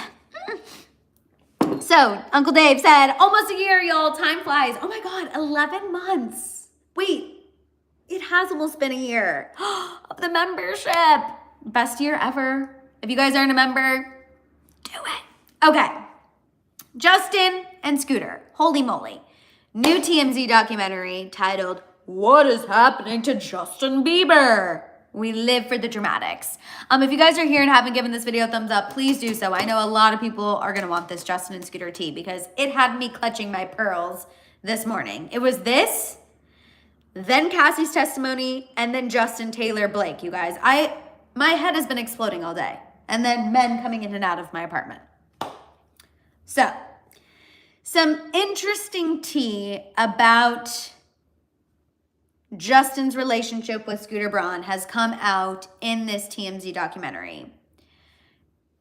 So, Uncle Dave said, almost a year, y'all. Time flies. Oh my God, 11 months. Wait, It has almost been a year of the membership. Best year ever. If you guys aren't a member, do it. Okay. Justin and Scooter. Holy moly. New TMZ documentary titled, "What is Happening to Justin Bieber?" We live for the dramatics. If you guys are here and haven't given this video a thumbs up, please do so. I know a lot of people are going to want this Justin and Scooter tea because it had me clutching my pearls this morning. It was this, then Cassie's testimony, and then Justin Taylor Blake, you guys. My head has been exploding all day. And then men coming in and out of my apartment. So, some interesting tea about Justin's relationship with Scooter Braun has come out in this TMZ documentary.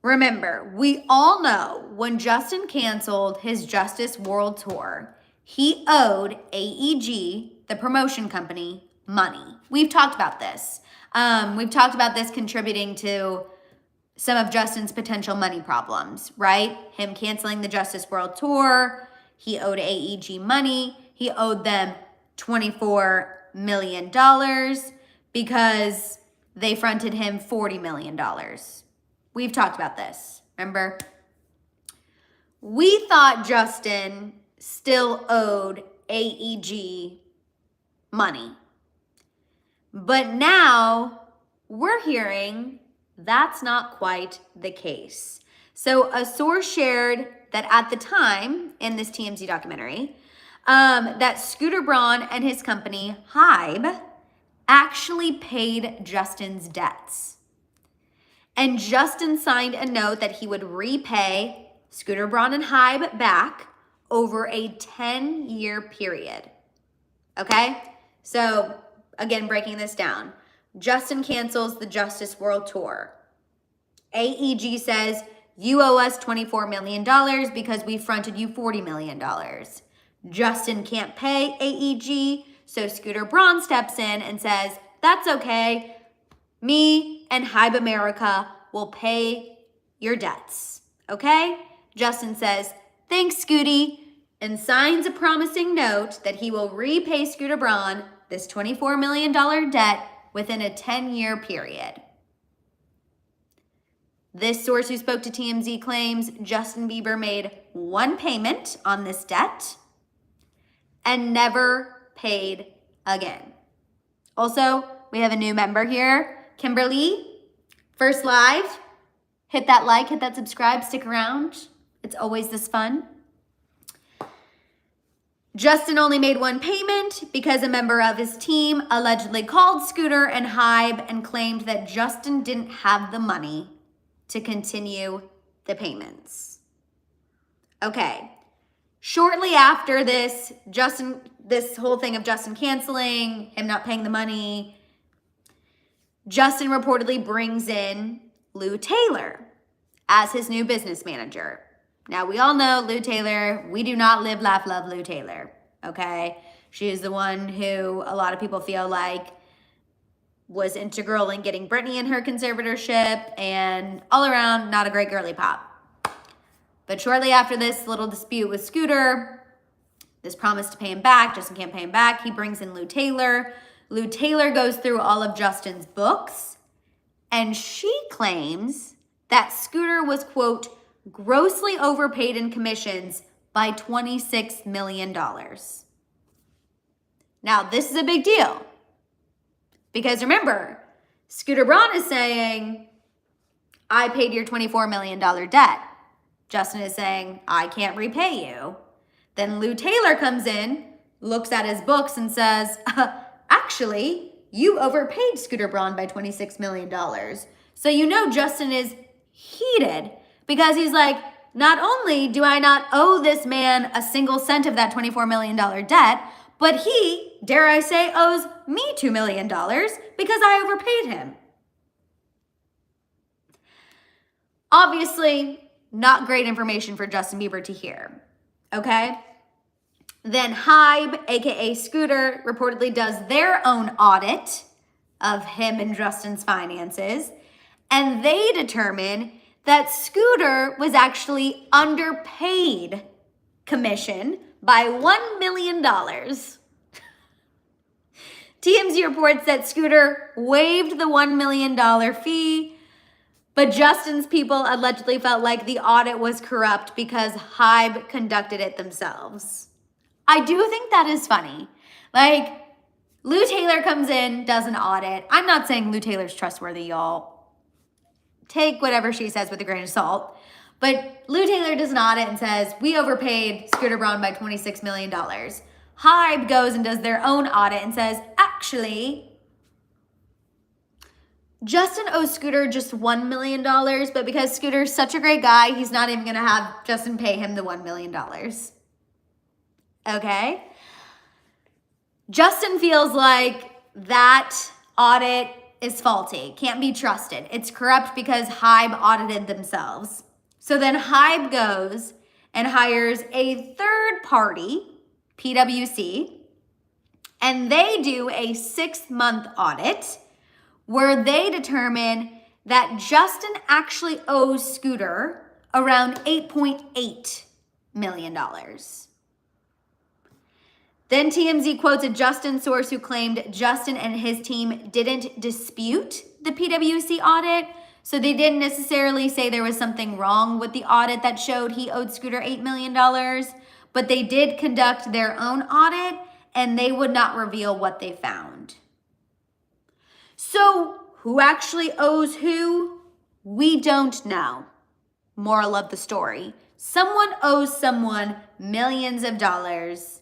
Remember, we all know when Justin canceled his Justice World Tour, he owed AEG, the promotion company, money. We've talked about this. We've talked about this contributing to some of Justin's potential money problems, right? Him canceling the Justice World Tour. He owed AEG money. He owed them $24 million because they fronted him $40 million. We've talked about this, remember? We thought Justin still owed AEG money. But now we're hearing that's not quite the case. So a source shared that at the time in this TMZ documentary, that Scooter Braun and his company, Hybe, actually paid Justin's debts. And Justin signed a note that he would repay Scooter Braun and Hybe back over a 10-year period. Okay? So, again, breaking this down. Justin cancels the Justice World Tour. AEG says, you owe us $24 million because we fronted you $40 million. Justin can't pay AEG, so Scooter Braun steps in and says, that's okay. Me and Hybe America will pay your debts, okay? Justin says, thanks, Scooty, and signs a promising note that he will repay Scooter Braun this $24 million debt within a 10-year period. This source who spoke to TMZ claims Justin Bieber made one payment on this debt and never paid again. Also, we have a new member here, Kimberly. First live. Hit that like, hit that subscribe, stick around. It's always this fun. Justin only made one payment because a member of his team allegedly called Scooter and Hybe and claimed that Justin didn't have the money to continue the payments. Okay. Shortly after this, this whole thing of Justin canceling, him not paying the money, Justin reportedly brings in Lou Taylor as his new business manager. Now, we all know Lou Taylor. We do not live, laugh, love Lou Taylor, okay? She is the one who a lot of people feel like was integral in getting Britney in her conservatorship and all around not a great girly pop. But shortly after this little dispute with Scooter, this promise to pay him back, Justin can't pay him back, he brings in Lou Taylor. Lou Taylor goes through all of Justin's books, and she claims that Scooter was, quote, grossly overpaid in commissions by $26 million. Now, this is a big deal. Because remember, Scooter Braun is saying, I paid your $24 million debt. Justin is saying, I can't repay you. Then Lou Taylor comes in, looks at his books and says, actually, you overpaid Scooter Braun by $26 million. So you know Justin is heated because he's like, not only do I not owe this man a single cent of that $24 million debt, but he, dare I say, owes me $2 million because I overpaid him. Obviously, not great information for Justin Bieber to hear, okay? Then Hybe, aka Scooter, reportedly does their own audit of him and Justin's finances, and they determine that Scooter was actually underpaid commission by $1 million. TMZ reports that Scooter waived the $1 million fee, but Justin's people allegedly felt like the audit was corrupt because Hybe conducted it themselves. I do think that is funny. Like, Lou Taylor comes in, does an audit. I'm not saying Lou Taylor's trustworthy, y'all. Take whatever she says with a grain of salt. But Lou Taylor does an audit and says, we overpaid Scooter Braun by $26 million. Hybe goes and does their own audit and says, actually, Justin owes Scooter just $1 million, but because Scooter's such a great guy, he's not even going to have Justin pay him the $1 million. Okay? Justin feels like that audit is faulty, can't be trusted. It's corrupt because Hybe audited themselves. So then Hybe goes and hires a third party, PwC, and they do a 6-month audit where they determine that Justin actually owes Scooter around $8.8 million. Then TMZ quotes a Justin source who claimed Justin and his team didn't dispute the PwC audit, so they didn't necessarily say there was something wrong with the audit that showed he owed Scooter $8 million, but they did conduct their own audit and they would not reveal what they found. So who actually owes who? We don't know. Moral of the story. Someone owes someone millions of dollars.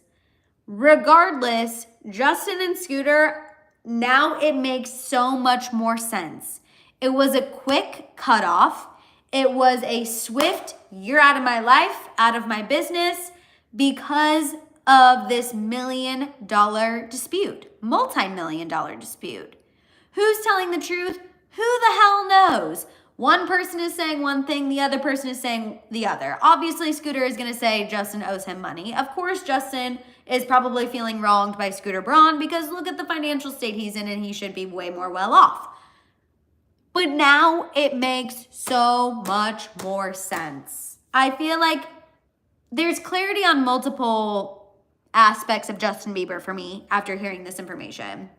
Regardless, Justin and Scooter, now it makes so much more sense. It was a quick cutoff. It was a swift, you're out of my life, out of my business, because of this $1 million dispute, multi-million-dollar dispute. Who's telling the truth? Who the hell knows? One person is saying one thing, the other person is saying the other. Obviously, Scooter is going to say Justin owes him money. Of course, Justin is probably feeling wronged by Scooter Braun because look at the financial state he's in and he should be way more well off. But now it makes so much more sense. I feel like there's clarity on multiple aspects of Justin Bieber for me after hearing this information.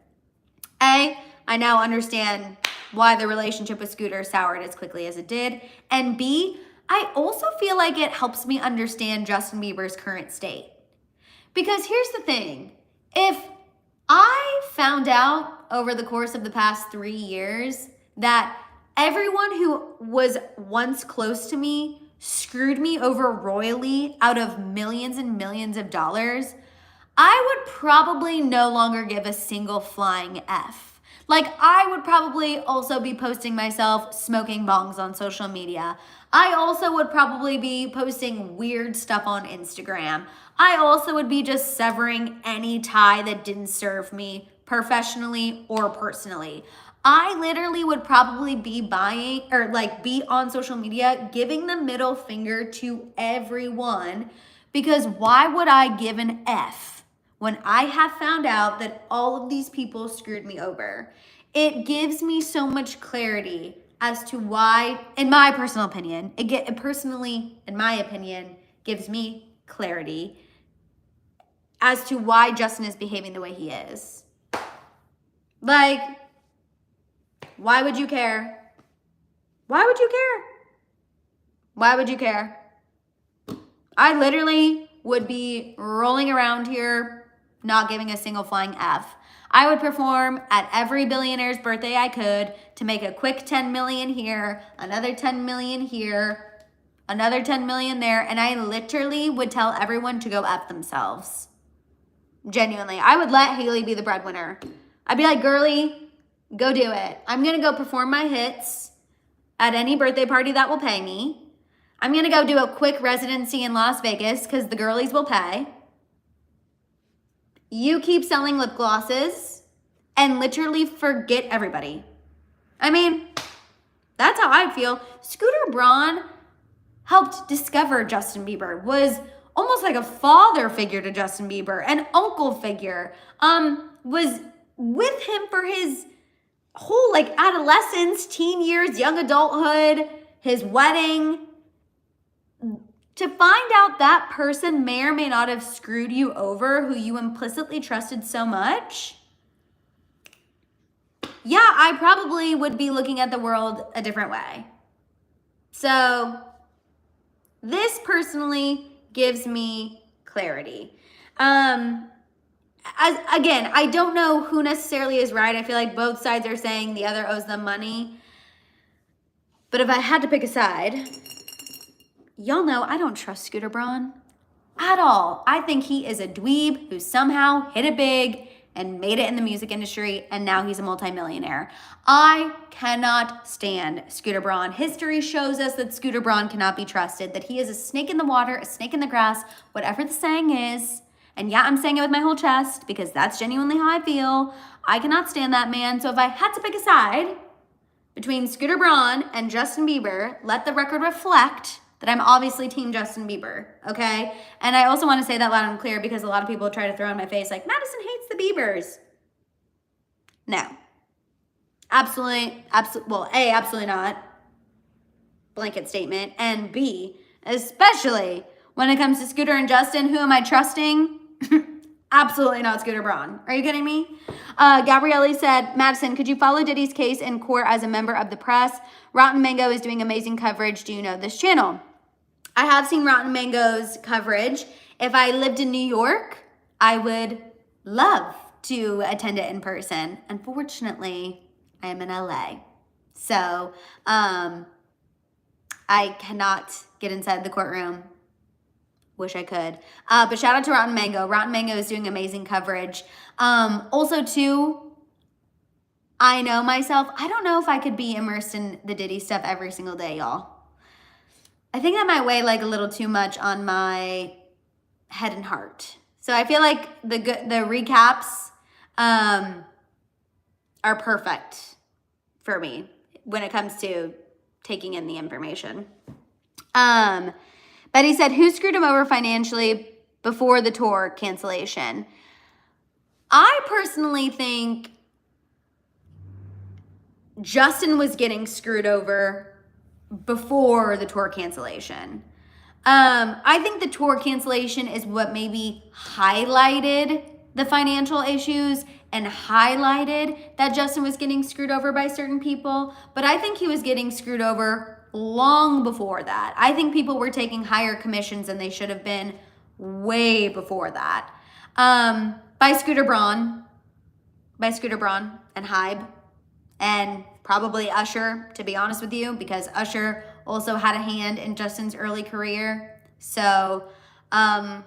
A, I now understand why the relationship with Scooter soured as quickly as it did. And B, I also feel like it helps me understand Justin Bieber's current state. Because here's the thing, if I found out over the course of the past 3 years that everyone who was once close to me screwed me over royally out of millions and millions of dollars, I would probably no longer give a single flying F. Like, I would probably also be posting myself smoking bongs on social media. I also would probably be posting weird stuff on Instagram. I also would be just severing any tie that didn't serve me professionally or personally. I literally would probably be buying or be on social media giving the middle finger to everyone, because why would I give an F when I have found out that all of these people screwed me over? It gives me so much clarity as to why, in my personal opinion, gives me clarity as to why Justin is behaving the way he is. Like, why would you care? Why would you care? Why would you care? I literally would be rolling around here not giving a single flying F. I would perform at every billionaire's birthday I could to make a quick 10 million here, another 10 million here, another 10 million there, and I literally would tell everyone to go F themselves. Genuinely. I would let Haley be the breadwinner. I'd be like, girly, go do it. I'm going to go perform my hits at any birthday party that will pay me. I'm going to go do a quick residency in Las Vegas because the girlies will pay. You keep selling lip glosses and literally forget everybody. I mean, that's how I feel. Scooter Braun helped discover Justin Bieber, was almost like a father figure to Justin Bieber, an uncle figure, was with him for his whole adolescence, teen years, young adulthood, his wedding. To find out that person may or may not have screwed you over, who you implicitly trusted so much, yeah, I probably would be looking at the world a different way. So this personally gives me clarity. Again, I don't know who necessarily is right. I feel like both sides are saying the other owes them money. But if I had to pick a side, y'all know I don't trust Scooter Braun at all. I think he is a dweeb who somehow hit it big and made it in the music industry, and now he's a multimillionaire. I cannot stand Scooter Braun. History shows us that Scooter Braun cannot be trusted, that he is a snake in the water, a snake in the grass, whatever the saying is. And yeah, I'm saying it with my whole chest because that's genuinely how I feel. I cannot stand that man. So if I had to pick a side between Scooter Braun and Justin Bieber, let the record reflect that I'm obviously team Justin Bieber, okay? And I also want to say that loud and clear because a lot of people try to throw in my face like, Madison hates the Biebers. No. Absolutely, well, A, absolutely not. Blanket statement. And B, especially when it comes to Scooter and Justin, who am I trusting? Absolutely not Scooter Braun. Are you kidding me? Gabrielle said, Madison, could you follow Diddy's case in court as a member of the press? Rotten Mango is doing amazing coverage. Do you know this channel? I have seen Rotten Mango's coverage. If I lived in New York, I would love to attend it in person. Unfortunately, I am in LA. So I cannot get inside the courtroom. Wish I could. But shout out to Rotten Mango. Rotten Mango is doing amazing coverage. Also, too, I know myself. I don't know if I could be immersed in the Diddy stuff every single day, y'all. I think that might weigh like a little too much on my head and heart. So I feel like the recaps are perfect for me when it comes to taking in the information. Betty said, who screwed him over financially before the tour cancellation? I personally think Justin was getting screwed over before the tour cancellation. I think the tour cancellation is what maybe highlighted the financial issues and highlighted that Justin was getting screwed over by certain people. But I think he was getting screwed over long before that. I think people were taking higher commissions than they should have been way before that. By Scooter Braun and Hybe, and probably Usher, to be honest with you, because Usher also had a hand in Justin's early career. So, yeah,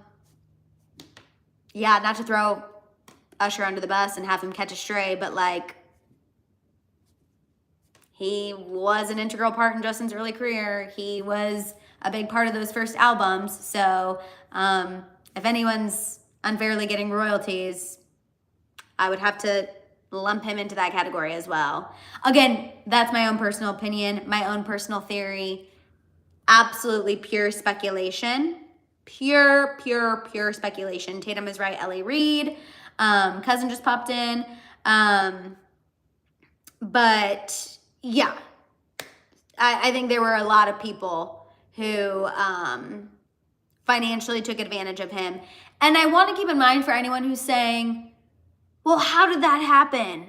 not to throw Usher under the bus and have him catch a stray, but like, he was an integral part in Justin's early career. He was a big part of those first albums. So if anyone's unfairly getting royalties, I would have to lump him into that category as well. Again, that's my own personal opinion, my own personal theory. Absolutely pure speculation. Pure speculation. Tatum is right. Ellie Reed. Cousin just popped in. But yeah, I think there were a lot of people who financially took advantage of him. And I want to keep in mind for anyone who's saying, well, how did that happen?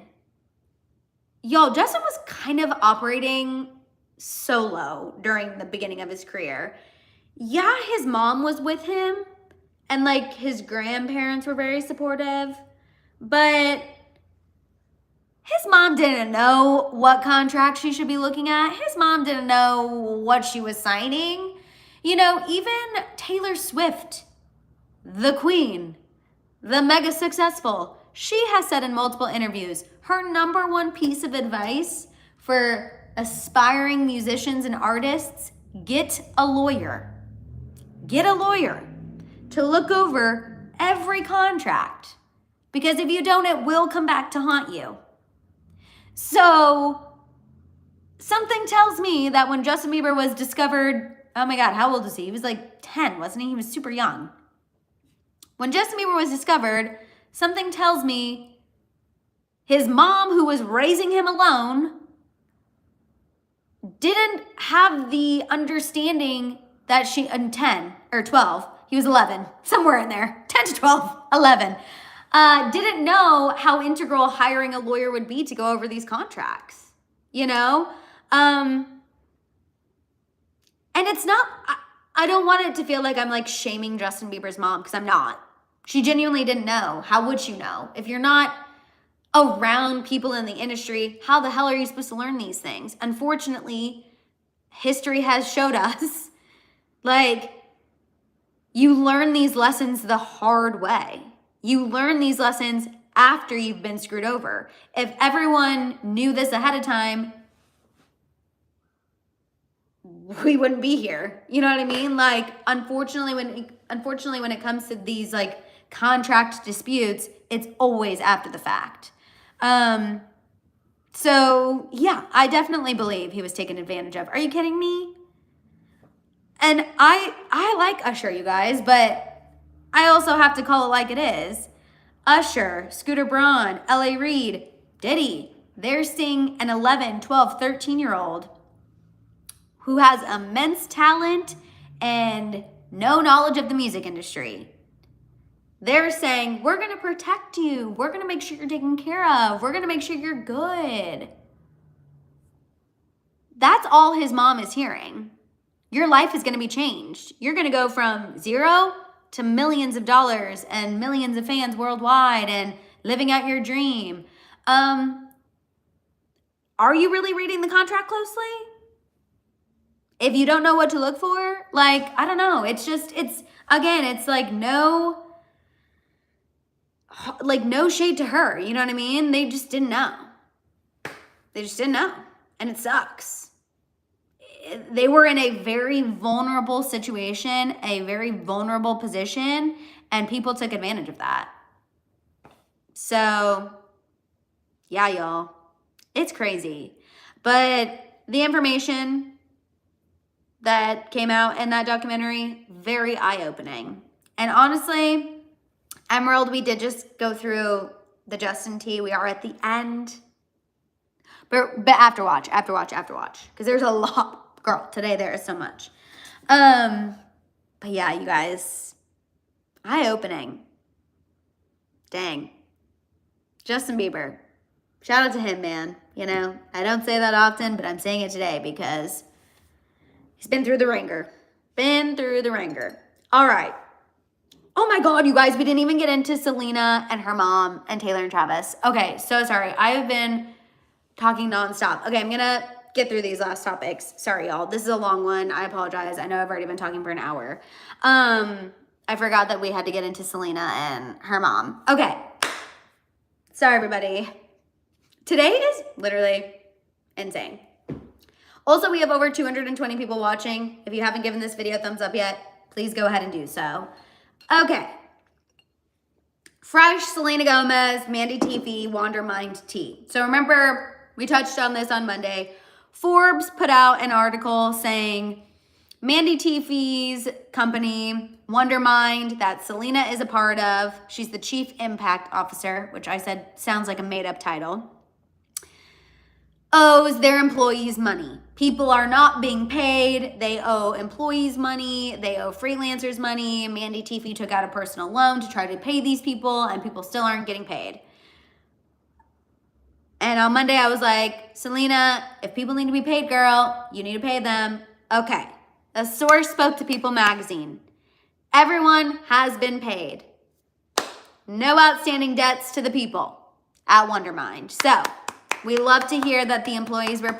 Y'all, Justin was kind of operating solo during the beginning of his career. Yeah, his mom was with him and like his grandparents were very supportive, but his mom didn't know what contract she should be looking at. His mom didn't know what she was signing. You know, even Taylor Swift, the queen, the mega successful, she has said in multiple interviews, her number one piece of advice for aspiring musicians and artists, get a lawyer. Get a lawyer to look over every contract. Because if you don't, it will come back to haunt you. So something tells me that when Justin Bieber was discovered, oh my God, how old was he? He was like 10, wasn't he? He was super young. When Justin Bieber was discovered, something tells me his mom, who was raising him alone, didn't have the understanding that she, in 10 or 12, he was 11, somewhere in there, 10 to 12, 11. didn't know how integral hiring a lawyer would be to go over these contracts, you know? And it's not, I don't want it to feel like I'm like shaming Justin Bieber's mom, because I'm not. She genuinely didn't know. How would you know? If you're not around people in the industry, how the hell are you supposed to learn these things? Unfortunately, history has showed us, like, you learn these lessons the hard way. You learn these lessons after you've been screwed over. If everyone knew this ahead of time, we wouldn't be here. You know what I mean? Like, unfortunately, when it comes to these like contract disputes, it's always after the fact. So yeah, I definitely believe he was taken advantage of. Are you kidding me? And I like Usher, you guys, but I also have to call it like it is. Usher, Scooter Braun, L.A. Reid, Diddy, they're seeing an 11, 12, 13-year-old who has immense talent and no knowledge of the music industry. They're saying, we're going to protect you. We're going to make sure you're taken care of. We're going to make sure you're good. That's all his mom is hearing. Your life is going to be changed. You're going to go from zero to millions of dollars and millions of fans worldwide and living out your dream. Are you really reading the contract closely? If you don't know what to look for, like, I don't know. It's like no shade to her. You know what I mean? They just didn't know. And it sucks. They were in a very vulnerable situation, a very vulnerable position, and people took advantage of that. So, yeah, y'all. It's crazy. But the information that came out in that documentary, very eye-opening. And honestly, Emerald, we did just go through the Justin T. We are at the end. But after watch. Because there's a lot. Girl, today there is so much. But yeah, you guys, eye-opening. Dang. Justin Bieber. Shout out to him, man. You know, I don't say that often, but I'm saying it today because he's been through the ringer. All right. Oh my God, you guys, we didn't even get into Selena and her mom and Taylor and Travis. Okay, so sorry. I have been talking nonstop. Okay, I'm going to get through these last topics. Sorry, y'all. This is a long one. I apologize. I know I've already been talking for an hour. I forgot that we had to get into Selena and her mom. Okay. Sorry, everybody. Today is literally insane. Also, we have over 220 people watching. If you haven't given this video a thumbs up yet, please go ahead and do so. Okay. Fresh, Selena Gomez, Mandy Teefey, Wondermind tea. So remember, we touched on this on Monday. Forbes put out an article saying Mandy Teefey's company, Wondermind, that Selena is a part of, she's the Chief Impact Officer, which I said sounds like a made-up title, owes their employees money. People are not being paid. They owe employees money. They owe freelancers money. Mandy Teefey took out a personal loan to try to pay these people, and people still aren't getting paid. And on Monday, I was like, Selena, if people need to be paid, girl, you need to pay them. Okay. A source spoke to People magazine. Everyone has been paid. No outstanding debts to the people at Wondermind. So we love to hear that the employees were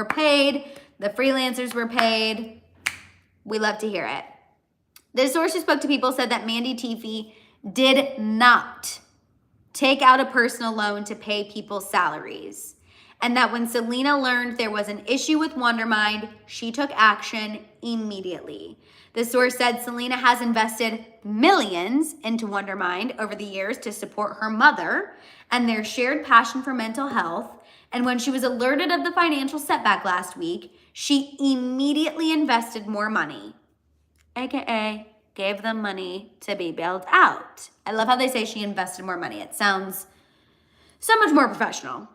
paid, the freelancers were paid. We love to hear it. The source who spoke to People said that Mandy Teefey did not take out a personal loan to pay people's salaries, and that when Selena learned there was an issue with Wondermind, she took action immediately. The source said Selena has invested millions into Wondermind over the years to support her mother and their shared passion for mental health, and when she was alerted of the financial setback last week, she immediately invested more money, aka gave them money to be bailed out. I love how they say she invested more money. It sounds so much more professional.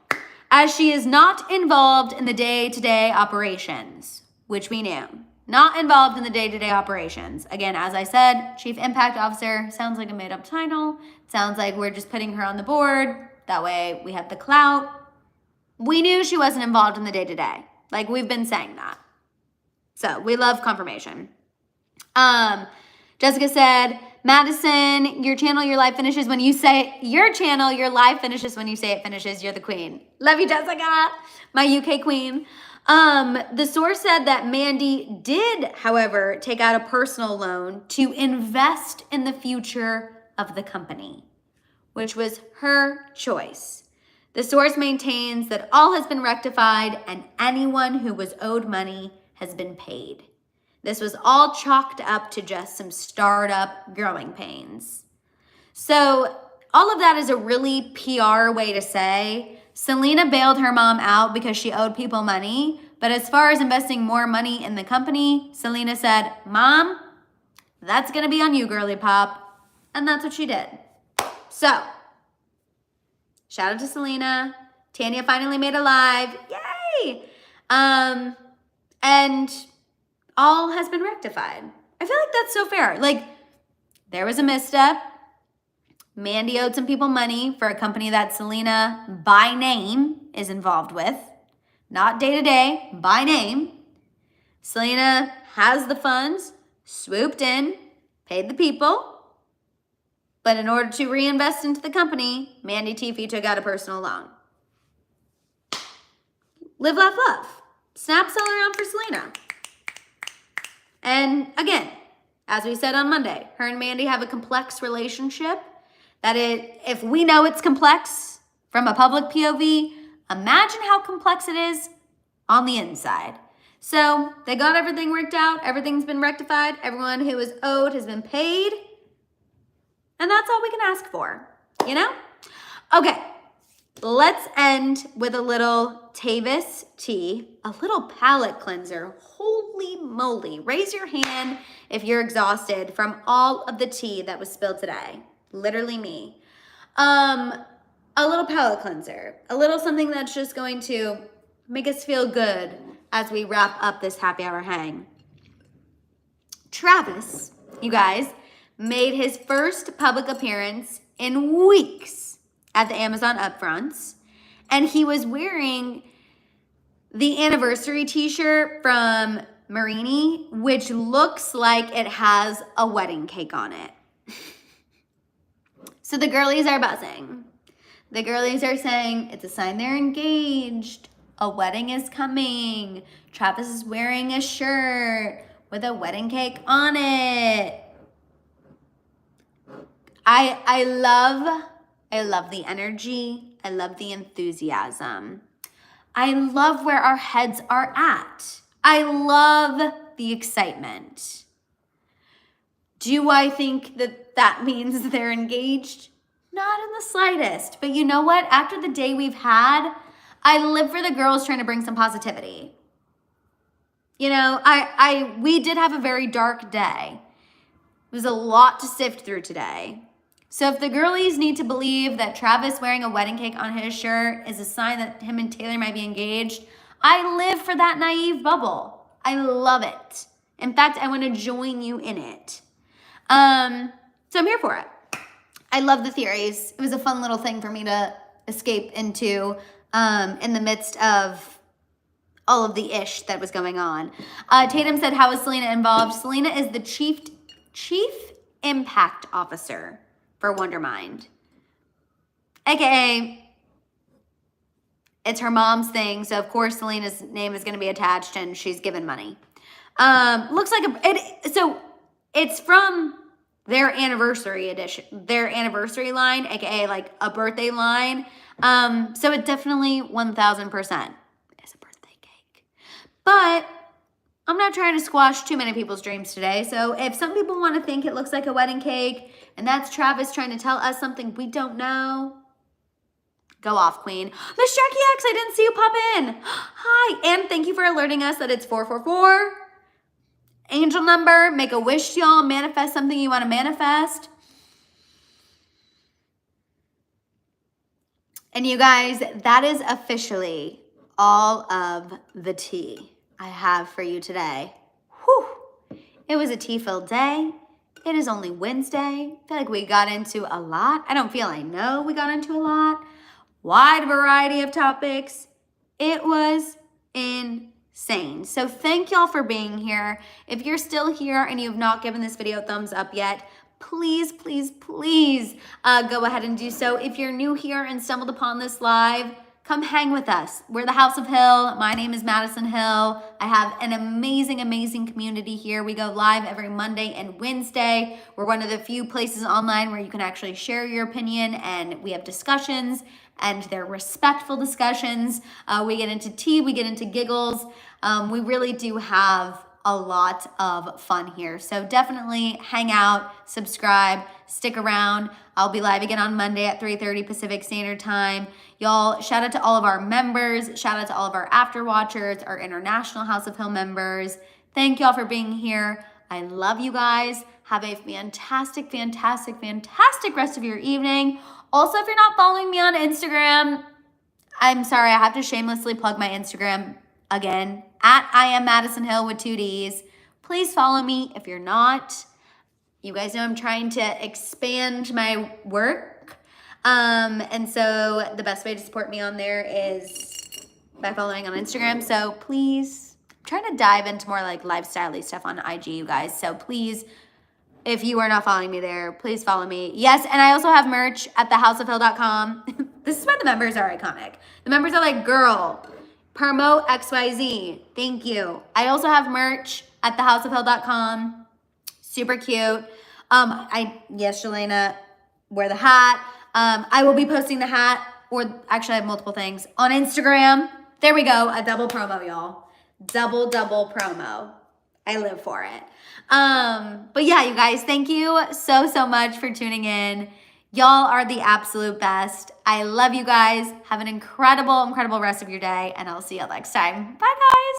As she is not involved in the day-to-day operations, which we knew. not involved in the day-to-day operations. Again, as I said, Chief Impact Officer sounds like a made-up title. Sounds like we're just putting her on the board. That way we have the clout. We knew she wasn't involved in the day-to-day. Like, we've been saying that. So we love confirmation. Jessica said, Madison, your channel, your life finishes when you say, your channel, your life finishes when you say it finishes. You're the queen. Love you, Jessica. My UK queen. The source said that Mandy did, however, take out a personal loan to invest in the future of the company, which was her choice. The source maintains that all has been rectified and anyone who was owed money has been paid. This was all chalked up to just some startup growing pains. So all of that is a really PR way to say Selena bailed her mom out because she owed people money. But as far as investing more money in the company, Selena said, Mom, that's going to be on you, girly pop. And that's what she did. So shout out to Selena. Tanya finally made a live. Yay! And all has been rectified. I feel like that's so fair. Like, there was a misstep. Mandy owed some people money for a company that Selena, by name, is involved with. Not day-to-day, by name. Selena has the funds, swooped in, paid the people. But in order to reinvest into the company, Mandy Teefy took out a personal loan. Live, laugh, love. Snaps all around for Selena. And again, as we said on Monday, her and Mandy have a complex relationship. If we know it's complex from a public POV, imagine how complex it is on the inside. So they got everything worked out. Everything's been rectified. Everyone who was owed has been paid. And that's all we can ask for, you know? Okay, let's end with a little Tavis tea, a little palate cleanser. Holy moly. Raise your hand if you're exhausted from all of the tea that was spilled today. Literally me. A little palate cleanser. A little something that's just going to make us feel good as we wrap up this happy hour hang. Travis, you guys, made his first public appearance in weeks at the Amazon Upfronts, and he was wearing the anniversary t-shirt from Marini, which looks like it has a wedding cake on it. So the girlies are buzzing. The girlies are saying it's a sign they're engaged. A wedding is coming. Travis is wearing a shirt with a wedding cake on it. I love the energy. I love the enthusiasm. I love where our heads are at. I love the excitement. Do I think that means they're engaged? Not in the slightest. But you know what? After the day we've had, I live for the girls trying to bring some positivity. You know, we did have a very dark day. It was a lot to sift through today. So if the girlies need to believe that Travis wearing a wedding cake on his shirt is a sign that him and Taylor might be engaged, I live for that naive bubble. I love it. In fact, I want to join you in it. So I'm here for it. I love the theories. It was a fun little thing for me to escape into in the midst of all of the ish that was going on. Tatum said, how is Selena involved? Selena is the chief impact officer for Wondermind. AKA, it's her mom's thing, so of course Selena's name is going to be attached and she's given money. Looks like so it's from their anniversary edition, their anniversary line, AKA like a birthday line. So it definitely 1000% is a birthday cake. But I'm not trying to squash too many people's dreams today. So if some people want to think it looks like a wedding cake and that's Travis trying to tell us something we don't know, go off, queen. Miss Jackie X, I didn't see you pop in. Hi, and thank you for alerting us that it's 444. Angel number, make a wish, y'all. Manifest something you want to manifest. And you guys, that is officially all of the tea I have for you today. Whew. It was a tea-filled day. It is only Wednesday. I feel like we got into a lot. I know we got into a lot. Wide variety of topics. It was insane. So thank y'all for being here. If you're still here and you have not given this video a thumbs up yet, please, please, please go ahead and do so. If you're new here and stumbled upon this live, come hang with us. We're the House of Hill. My name is Madison Hill. I have an amazing, amazing community here. We go live every Monday and Wednesday. We're one of the few places online where you can actually share your opinion, and we have discussions, and they're respectful discussions. We get into tea, we get into giggles. We really do have a lot of fun here. So definitely hang out, subscribe, stick around. I'll be live again on Monday at 3:30 Pacific Standard Time. Y'all, shout out to all of our members. Shout out to all of our after watchers, our international House of Hill members. Thank y'all for being here. I love you guys. Have a fantastic, fantastic, fantastic rest of your evening. Also, if you're not following me on Instagram, I'm sorry, I have to shamelessly plug my Instagram again, at I am Madison Hill with 2 Ds. Please follow me if you're not. You guys know I'm trying to expand my work. And so the best way to support me on there is by following on Instagram. So please, I'm trying to dive into more like lifestyle-y stuff on IG, you guys. So please, if you are not following me there, please follow me. Yes, and I also have merch at thehouseofhill.com. This is why the members are iconic. The members are like, girl, promote XYZ. Thank you. I also have merch at thehouseofhill.com. Super cute. Yes, Shalena, wear the hat. I will be posting the hat, or actually I have multiple things, on Instagram. There we go. A double promo, y'all. Double promo. I live for it. But yeah, you guys, thank you so much for tuning in. Y'all are the absolute best. I love you guys. Have an incredible rest of your day, and I'll see you next time. Bye, guys.